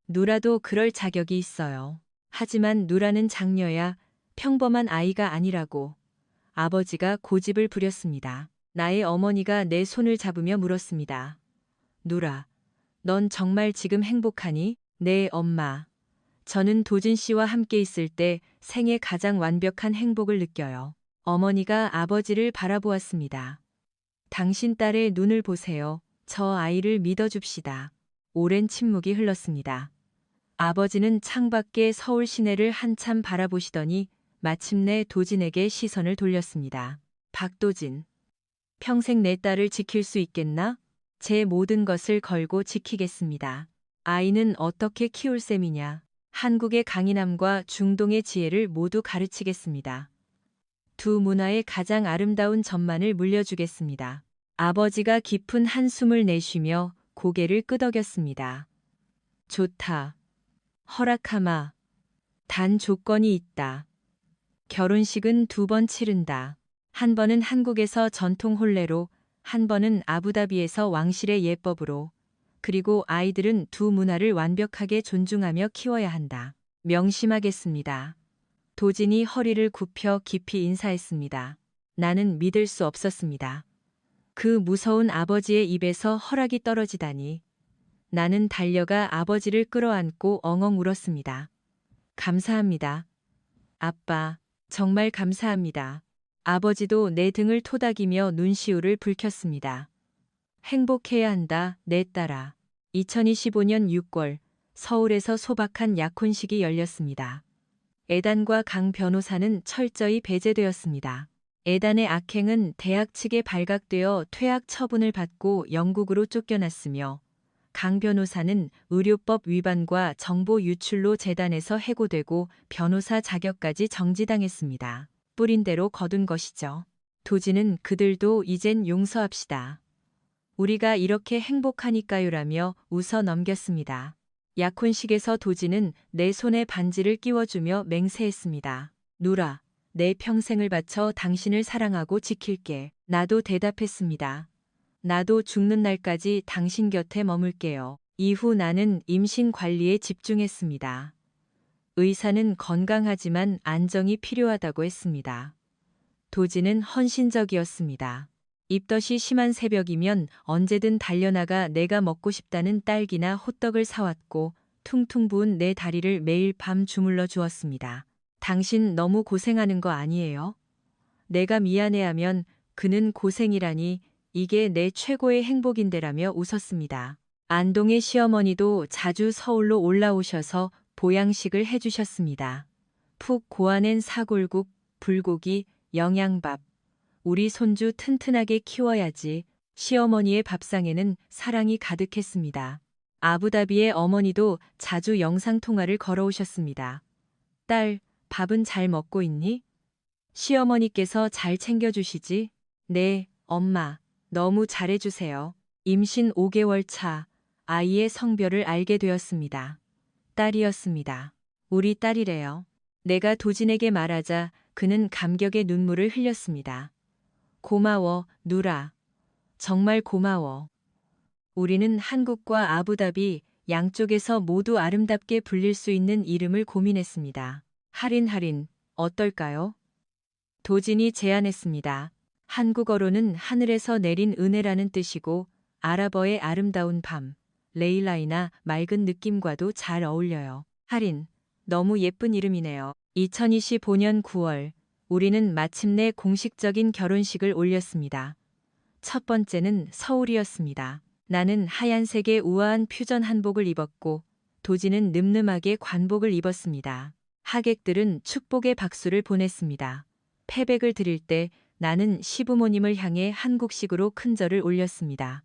누라도 그럴 자격이 있어요. 하지만 누라는 장녀야 평범한 아이가 아니라고. 아버지가 고집을 부렸습니다. 나의 어머니가 내 손을 잡으며 물었습니다. 누라, 넌 정말 지금 행복하니? 네, 엄마. 저는 도진 씨와 함께 있을 때 생애 가장 완벽한 행복을 느껴요. 어머니가 아버지를 바라보았습니다. 당신 딸의 눈을 보세요. 저 아이를 믿어줍시다. 오랜 침묵이 흘렀습니다. 아버지는 창밖의 서울 시내를 한참 바라보시더니 마침내 도진에게 시선을 돌렸습니다. 박도진, 평생 내 딸을 지킬 수 있겠나? 제 모든 것을 걸고 지키겠습니다. 아이는 어떻게 키울 셈이냐? 한국의 강인함과 중동의 지혜를 모두 가르치겠습니다. 두 문화의 가장 아름다운 점만을 물려주겠습니다. 아버지가 깊은 한숨을 내쉬며 고개를 끄덕였습니다. 좋다. 허락하마. 단 조건이 있다. 결혼식은 2번 치른다. 한 번은 한국에서 전통 혼례로, 한 번은 아부다비에서 왕실의 예법으로. 그리고 아이들은 두 문화를 완벽하게 존중하며 키워야 한다. 명심하겠습니다. 도진이 허리를 굽혀 깊이 인사했습니다. 나는 믿을 수 없었습니다. 그 무서운 아버지의 입에서 허락이 떨어지다니. 나는 달려가 아버지를 끌어안고 엉엉 울었습니다. 감사합니다. 아빠, 정말 감사합니다. 아버지도 내 등을 토닥이며 눈시울을 붉혔습니다. 행복해야 한다, 내 딸아. 2025년 6월, 서울에서 소박한 약혼식이 열렸습니다. 에단과 강 변호사는 철저히 배제되었습니다. 에단의 악행은 대학 측에 발각되어 퇴학 처분을 받고 영국으로 쫓겨났으며, 강 변호사는 의료법 위반과 정보 유출로 재단에서 해고되고 변호사 자격까지 정지당했습니다. 뿌린 대로 거둔 것이죠. 도지는 그들도 이젠 용서합시다. 우리가 이렇게 행복하니까요라며 웃어 넘겼습니다. 약혼식에서 도지는 내 손에 반지를 끼워주며 맹세했습니다. 누라, 내 평생을 바쳐 당신을 사랑하고 지킬게. 나도 대답했습니다. 나도 죽는 날까지 당신 곁에 머물게요. 이후 나는 임신 관리에 집중했습니다. 의사는 건강하지만 안정이 필요하다고 했습니다. 도지는 헌신적이었습니다. 입덧이 심한 새벽이면 언제든 달려나가 내가 먹고 싶다는 딸기나 호떡을 사왔고 퉁퉁 부은 내 다리를 매일 밤 주물러 주었습니다. 당신 너무 고생하는 거 아니에요? 내가 미안해하면 그는 고생이라니 이게 내 최고의 행복인데라며 웃었습니다. 안동의 시어머니도 자주 서울로 올라오셔서 보양식을 해주셨습니다. 푹 고아낸 사골국, 불고기, 영양밥. 우리 손주 튼튼하게 키워야지. 시어머니의 밥상에는 사랑이 가득했습니다. 아부다비의 어머니도 자주 영상통화를 걸어오셨습니다. 딸, 밥은 잘 먹고 있니? 시어머니께서 잘 챙겨주시지? 네, 엄마. 너무 잘해주세요. 임신 5개월 차, 아이의 성별을 알게 되었습니다. 딸이었습니다. 우리 딸이래요. 내가 도진에게 말하자 그는 감격의 눈물을 흘렸습니다. 고마워, 누라. 정말 고마워. 우리는 한국과 아부다비 양쪽에서 모두 아름답게 불릴 수 있는 이름을 고민했습니다. 할인, 어떨까요? 도진이 제안했습니다. 한국어로는 하늘에서 내린 은혜라는 뜻이고 아랍어의 아름다운 밤, 레일라이나 맑은 느낌과도 잘 어울려요. 할인, 너무 예쁜 이름이네요. 2025년 9월, 우리는 마침내 공식적인 결혼식을 올렸습니다. 첫 번째는 서울이었습니다. 나는 하얀색의 우아한 퓨전 한복을 입었고 도지는 늠름하게 관복을 입었습니다. 하객들은 축복의 박수를 보냈습니다. 패백을 드릴 때 나는 시부모님을 향해 한국식으로 큰 절을 올렸습니다.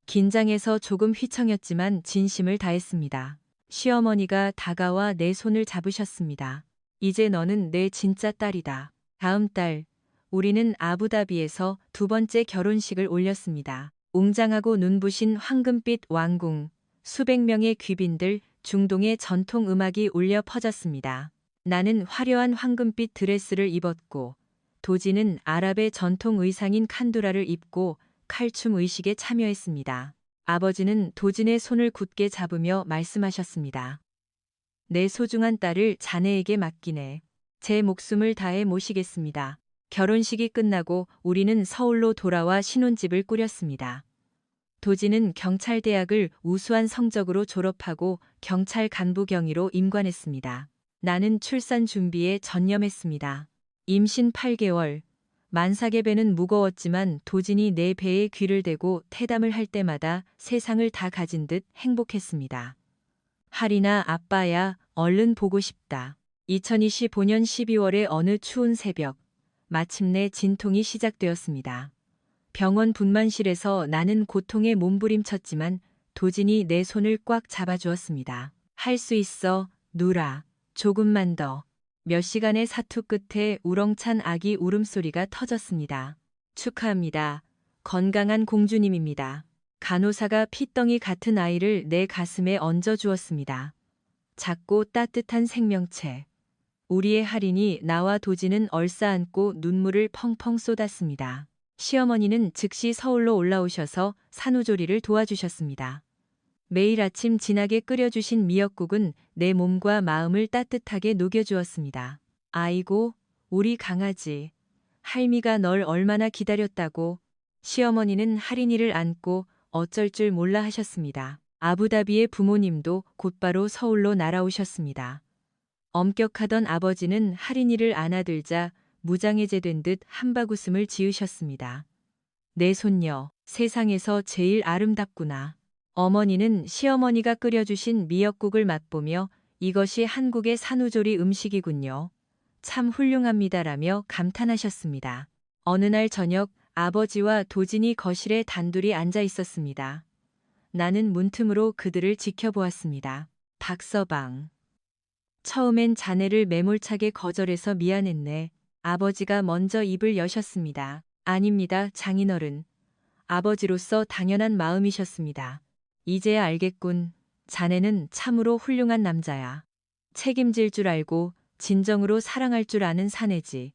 긴장해서 조금 휘청였지만 진심을 다했습니다. 시어머니가 다가와 내 손을 잡으셨습니다. 이제 너는 내 진짜 딸이다. 다음 달, 우리는 아부다비에서 2번째 결혼식을 올렸습니다. 웅장하고 눈부신 황금빛 왕궁, 수백 명의 귀빈들, 중동의 전통 음악이 울려 퍼졌습니다. 나는 화려한 황금빛 드레스를 입었고, 도지는 아랍의 전통 의상인 칸두라를 입고 칼춤 의식에 참여했습니다. 아버지는 도진의 손을 굳게 잡으며 말씀하셨습니다. 내 소중한 딸을 자네에게 맡기네. 제 목숨을 다해 모시겠습니다. 결혼식이 끝나고 우리는 서울로 돌아와 신혼집을 꾸렸습니다. 도진은 경찰대학을 우수한 성적으로 졸업하고 경찰 간부 경위로 임관했습니다. 나는 출산 준비에 전념했습니다. 임신 8개월, 만삭의 배는 무거웠지만 도진이 내 배에 귀를 대고 태담을 할 때마다 세상을 다 가진 듯 행복했습니다. 할이나 아빠야, 얼른 보고 싶다. 2025년 12월의 어느 추운 새벽, 마침내 진통이 시작되었습니다. 병원 분만실에서 나는 고통에 몸부림쳤지만 도진이 내 손을 꽉 잡아주었습니다. 할 수 있어, 누라. 조금만 더. 몇 시간의 사투 끝에 우렁찬 아기 울음소리가 터졌습니다. 축하합니다. 건강한 공주님입니다. 간호사가 핏덩이 같은 아이를 내 가슴에 얹어 주었습니다. 작고 따뜻한 생명체. 우리의 할인이 나와 도진은 얼싸안고 눈물을 펑펑 쏟았습니다. 시어머니는 즉시 서울로 올라오셔서 산후조리를 도와주셨습니다. 매일 아침 진하게 끓여주신 미역국은 내 몸과 마음을 따뜻하게 녹여주었습니다. 아이고, 우리 강아지. 할미가 널 얼마나 기다렸다고. 시어머니는 할인이를 안고 어쩔 줄 몰라 하셨습니다. 아부다비의 부모님도 곧바로 서울로 날아오셨습니다. 엄격하던 아버지는 할인이를 안아들자 무장해제된 듯 한바구음을 지으셨습니다. 내 손녀, 세상에서 제일 아름답구나. 어머니는 시어머니가 끓여주신 미역국을 맛보며 이것이 한국의 산후조리 음식이군요. 참 훌륭합니다라며 감탄하셨습니다. 어느 날 저녁 아버지와 도진이 거실에 단둘이 앉아 있었습니다. 나는 문틈으로 그들을 지켜보았습니다. 박서방. 처음엔 자네를 매몰차게 거절해서 미안했네. 아버지가 먼저 입을 여셨습니다. 아닙니다, 장인어른. 아버지로서 당연한 마음이셨습니다. 이제야 알겠군. 자네는 참으로 훌륭한 남자야. 책임질 줄 알고 진정으로 사랑할 줄 아는 사내지.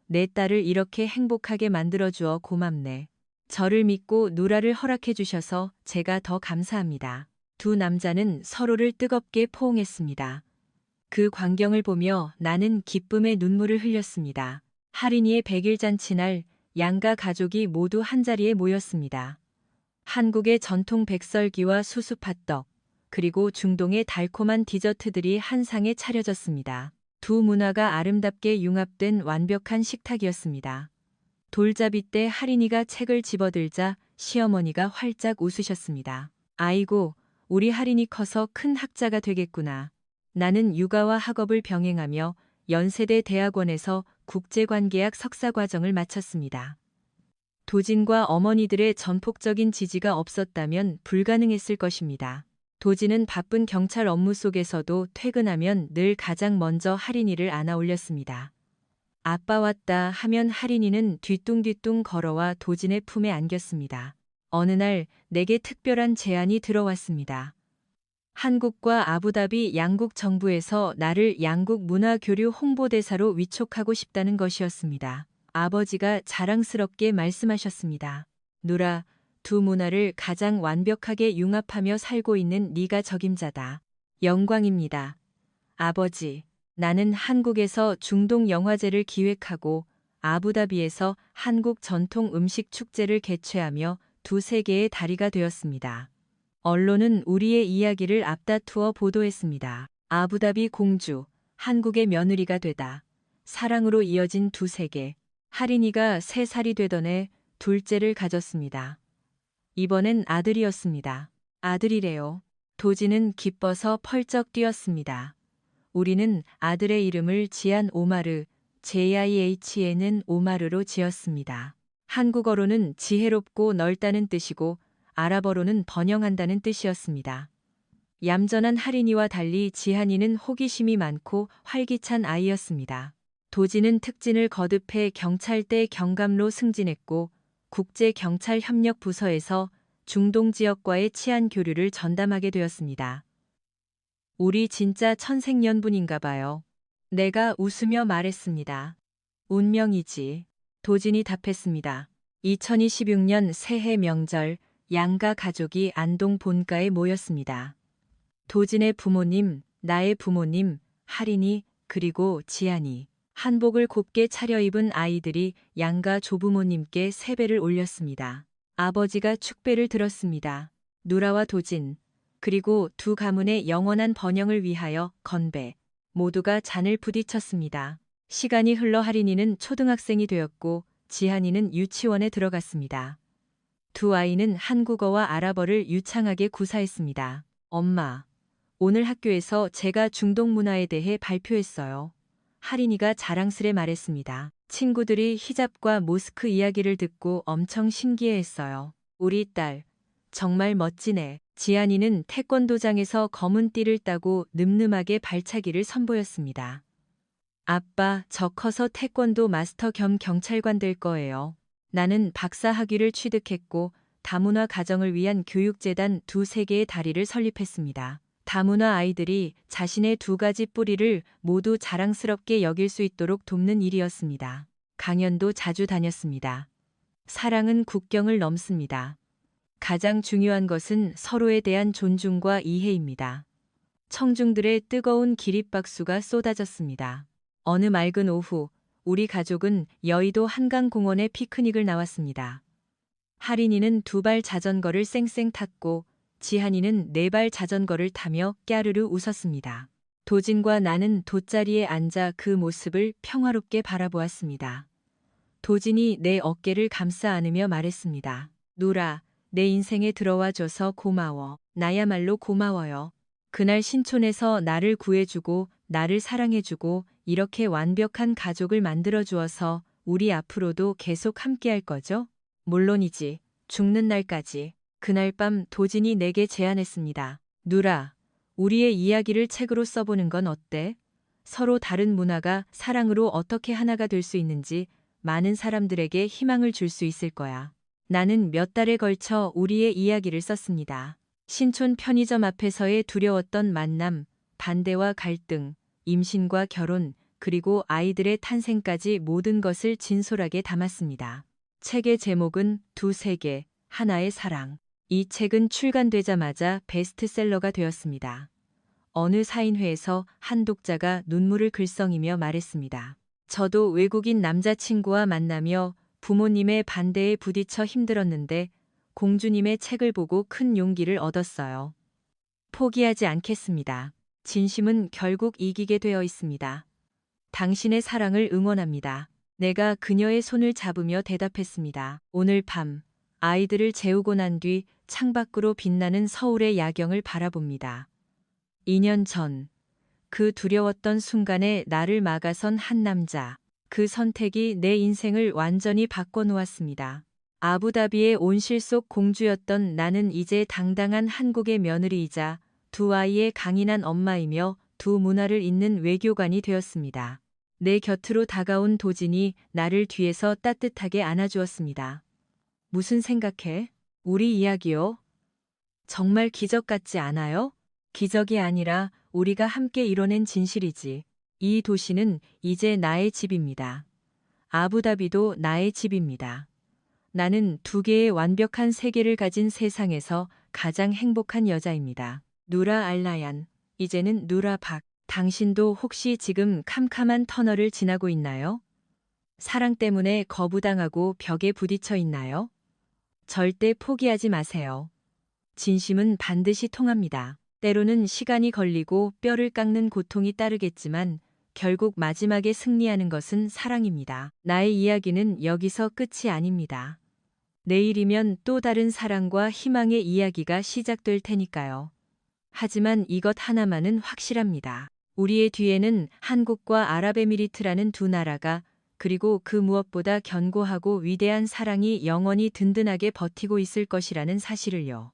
내 딸을 이렇게 행복하게 만들어주어 고맙네. 저를 믿고 누라를 허락해 주셔서 제가 더 감사합니다. 두 남자는 서로를 뜨겁게 포옹했습니다. 그 광경을 보며 나는 기쁨의 눈물을 흘렸습니다. 할인이의 100일 잔치날 양가 가족이 모두 한자리에 모였습니다. 한국의 전통 백설기와 수수팥떡, 그리고 중동의 달콤한 디저트들이 한 상에 차려졌습니다. 두 문화가 아름답게 융합된 완벽한 식탁이었습니다. 돌잡이 때 할인이가 책을 집어들자 시어머니가 활짝 웃으셨습니다. 아이고, 우리 할인이 커서 큰 학자가 되겠구나. 나는 육아와 학업을 병행하며 연세대 대학원에서 국제관계학 석사과정을 마쳤습니다. 도진과 어머니들의 전폭적인 지지가 없었다면 불가능했을 것입니다. 도진은 바쁜 경찰 업무 속에서도 퇴근하면 늘 가장 먼저 할인이를 안아 올렸습니다. 아빠 왔다 하면 할인이는 뒤뚱뒤뚱 걸어와 도진의 품에 안겼습니다. 어느 날 내게 특별한 제안이 들어왔습니다. 한국과 아부다비 양국 정부에서 나를 양국 문화교류 홍보대사로 위촉하고 싶다는 것이었습니다. 아버지가 자랑스럽게 말씀하셨습니다. 누라, 두 문화를 가장 완벽하게 융합하며 살고 있는 네가 적임자다. 영광입니다. 아버지, 나는 한국에서 중동 영화제를 기획하고 아부다비에서 한국 전통 음식 축제를 개최하며 두 세계의 다리가 되었습니다. 언론은 우리의 이야기를 앞다투어 보도했습니다. 아부다비 공주, 한국의 며느리가 되다. 사랑으로 이어진 두 세계. 할인이가 3살이 되던 해 둘째를 가졌습니다. 이번엔 아들이었습니다. 아들이래요. 도진은 기뻐서 펄쩍 뛰었습니다. 우리는 아들의 이름을 지안 오마르, JIHN은 오마르로 지었습니다. 한국어로는 지혜롭고 넓다는 뜻이고 아랍어로는 번영한다는 뜻이었습니다. 얌전한 할인이와 달리 지한이는 호기심이 많고 활기찬 아이였습니다. 도진은 특진을 거듭해 경찰대 경감로 승진했고 국제경찰협력부서에서 중동 지역과의 치안 교류를 전담하게 되었습니다. 우리 진짜 천생연분인가 봐요. 내가 웃으며 말했습니다. 운명이지. 도진이 답했습니다. 2026년 새해 명절 양가 가족이 안동 본가에 모였습니다. 도진의 부모님, 나의 부모님, 할인이, 그리고 지안이. 한복을 곱게 차려입은 아이들이 양가 조부모님께 세배를 올렸습니다. 아버지가 축배를 들었습니다. 누라와 도진, 그리고 두 가문의 영원한 번영을 위하여 건배. 모두가 잔을 부딪혔습니다. 시간이 흘러 할인이는 초등학생이 되었고 지한이는 유치원에 들어갔습니다. 두 아이는 한국어와 아랍어를 유창하게 구사했습니다. 엄마, 오늘 학교에서 제가 중동 문화에 대해 발표했어요. 할인이가 자랑스레 말했습니다. 친구들이 히잡과 모스크 이야기를 듣고 엄청 신기해했어요. 우리 딸, 정말 멋지네. 지안이는 태권도장에서 검은 띠를 따고 늠름하게 발차기를 선보였습니다. 아빠, 저 커서 태권도 마스터 겸 경찰관 될 거예요. 나는 박사 학위를 취득했고 다문화 가정을 위한 교육재단 2-3개의 다리를 설립했습니다. 다문화 아이들이 자신의 두 가지 뿌리를 모두 자랑스럽게 여길 수 있도록 돕는 일이었습니다. 강연도 자주 다녔습니다. 사랑은 국경을 넘습니다. 가장 중요한 것은 서로에 대한 존중과 이해입니다. 청중들의 뜨거운 기립박수가 쏟아졌습니다. 어느 맑은 오후, 우리 가족은 여의도 한강공원에 피크닉을 나왔습니다. 하린이는 2발 자전거를 쌩쌩 탔고 지한이는 4발 자전거를 타며 깨르르 웃었습니다. 도진과 나는 돗자리에 앉아 그 모습을 평화롭게 바라보았습니다. 도진이 내 어깨를 감싸 안으며 말했습니다. 누라, 내 인생에 들어와 줘서 고마워. 나야말로 고마워요. 그날 신촌에서 나를 구해주고 나를 사랑해주고 이렇게 완벽한 가족을 만들어 주어서 우리 앞으로도 계속 함께할 거죠? 물론이지. 죽는 날까지. 그날 밤 도진이 내게 제안했습니다. 누라, 우리의 이야기를 책으로 써보는 건 어때? 서로 다른 문화가 사랑으로 어떻게 하나가 될 수 있는지 많은 사람들에게 희망을 줄 수 있을 거야. 나는 몇 달에 걸쳐 우리의 이야기를 썼습니다. 신촌 편의점 앞에서의 두려웠던 만남, 반대와 갈등, 임신과 결혼, 그리고 아이들의 탄생까지 모든 것을 진솔하게 담았습니다. 책의 제목은 두 세계, 하나의 사랑. 이 책은 출간되자마자 베스트셀러가 되었습니다. 어느 사인회에서 한 독자가 눈물을 글썽이며 말했습니다. 저도 외국인 남자친구와 만나며 부모님의 반대에 부딪혀 힘들었는데 공주님의 책을 보고 큰 용기를 얻었어요. 포기하지 않겠습니다. 진심은 결국 이기게 되어 있습니다. 당신의 사랑을 응원합니다. 내가 그녀의 손을 잡으며 대답했습니다. 오늘 밤 아이들을 재우고 난 뒤 창밖으로 빛나는 서울의 야경을 바라봅니다. 2년 전 그 두려웠던 순간에 나를 막아선 한 남자. 그 선택이 내 인생을 완전히 바꿔놓았습니다. 아부다비의 온실 속 공주였던 나는 이제 당당한 한국의 며느리이자 두 아이의 강인한 엄마이며 두 문화를 잇는 외교관이 되었습니다. 내 곁으로 다가온 도진이 나를 뒤에서 따뜻하게 안아주었습니다. 무슨 생각해? 우리 이야기요? 정말 기적 같지 않아요? 기적이 아니라 우리가 함께 이뤄낸 진실이지. 이 도시는 이제 나의 집입니다. 아부다비도 나의 집입니다. 나는 2개의 완벽한 세계를 가진 세상에서 가장 행복한 여자입니다. 누라 알라얀, 이제는 누라 박. 당신도 혹시 지금 캄캄한 터널을 지나고 있나요? 사랑 때문에 거부당하고 벽에 부딪혀 있나요? 절대 포기하지 마세요. 진심은 반드시 통합니다. 때로는 시간이 걸리고 뼈를 깎는 고통이 따르겠지만 결국 마지막에 승리하는 것은 사랑입니다. 나의 이야기는 여기서 끝이 아닙니다. 내일이면 또 다른 사랑과 희망의 이야기가 시작될 테니까요. 하지만 이것 하나만은 확실합니다. 우리의 뒤에는 한국과 아랍에미리트라는 두 나라가, 그리고 그 무엇보다 견고하고 위대한 사랑이 영원히 든든하게 버티고 있을 것이라는 사실을요.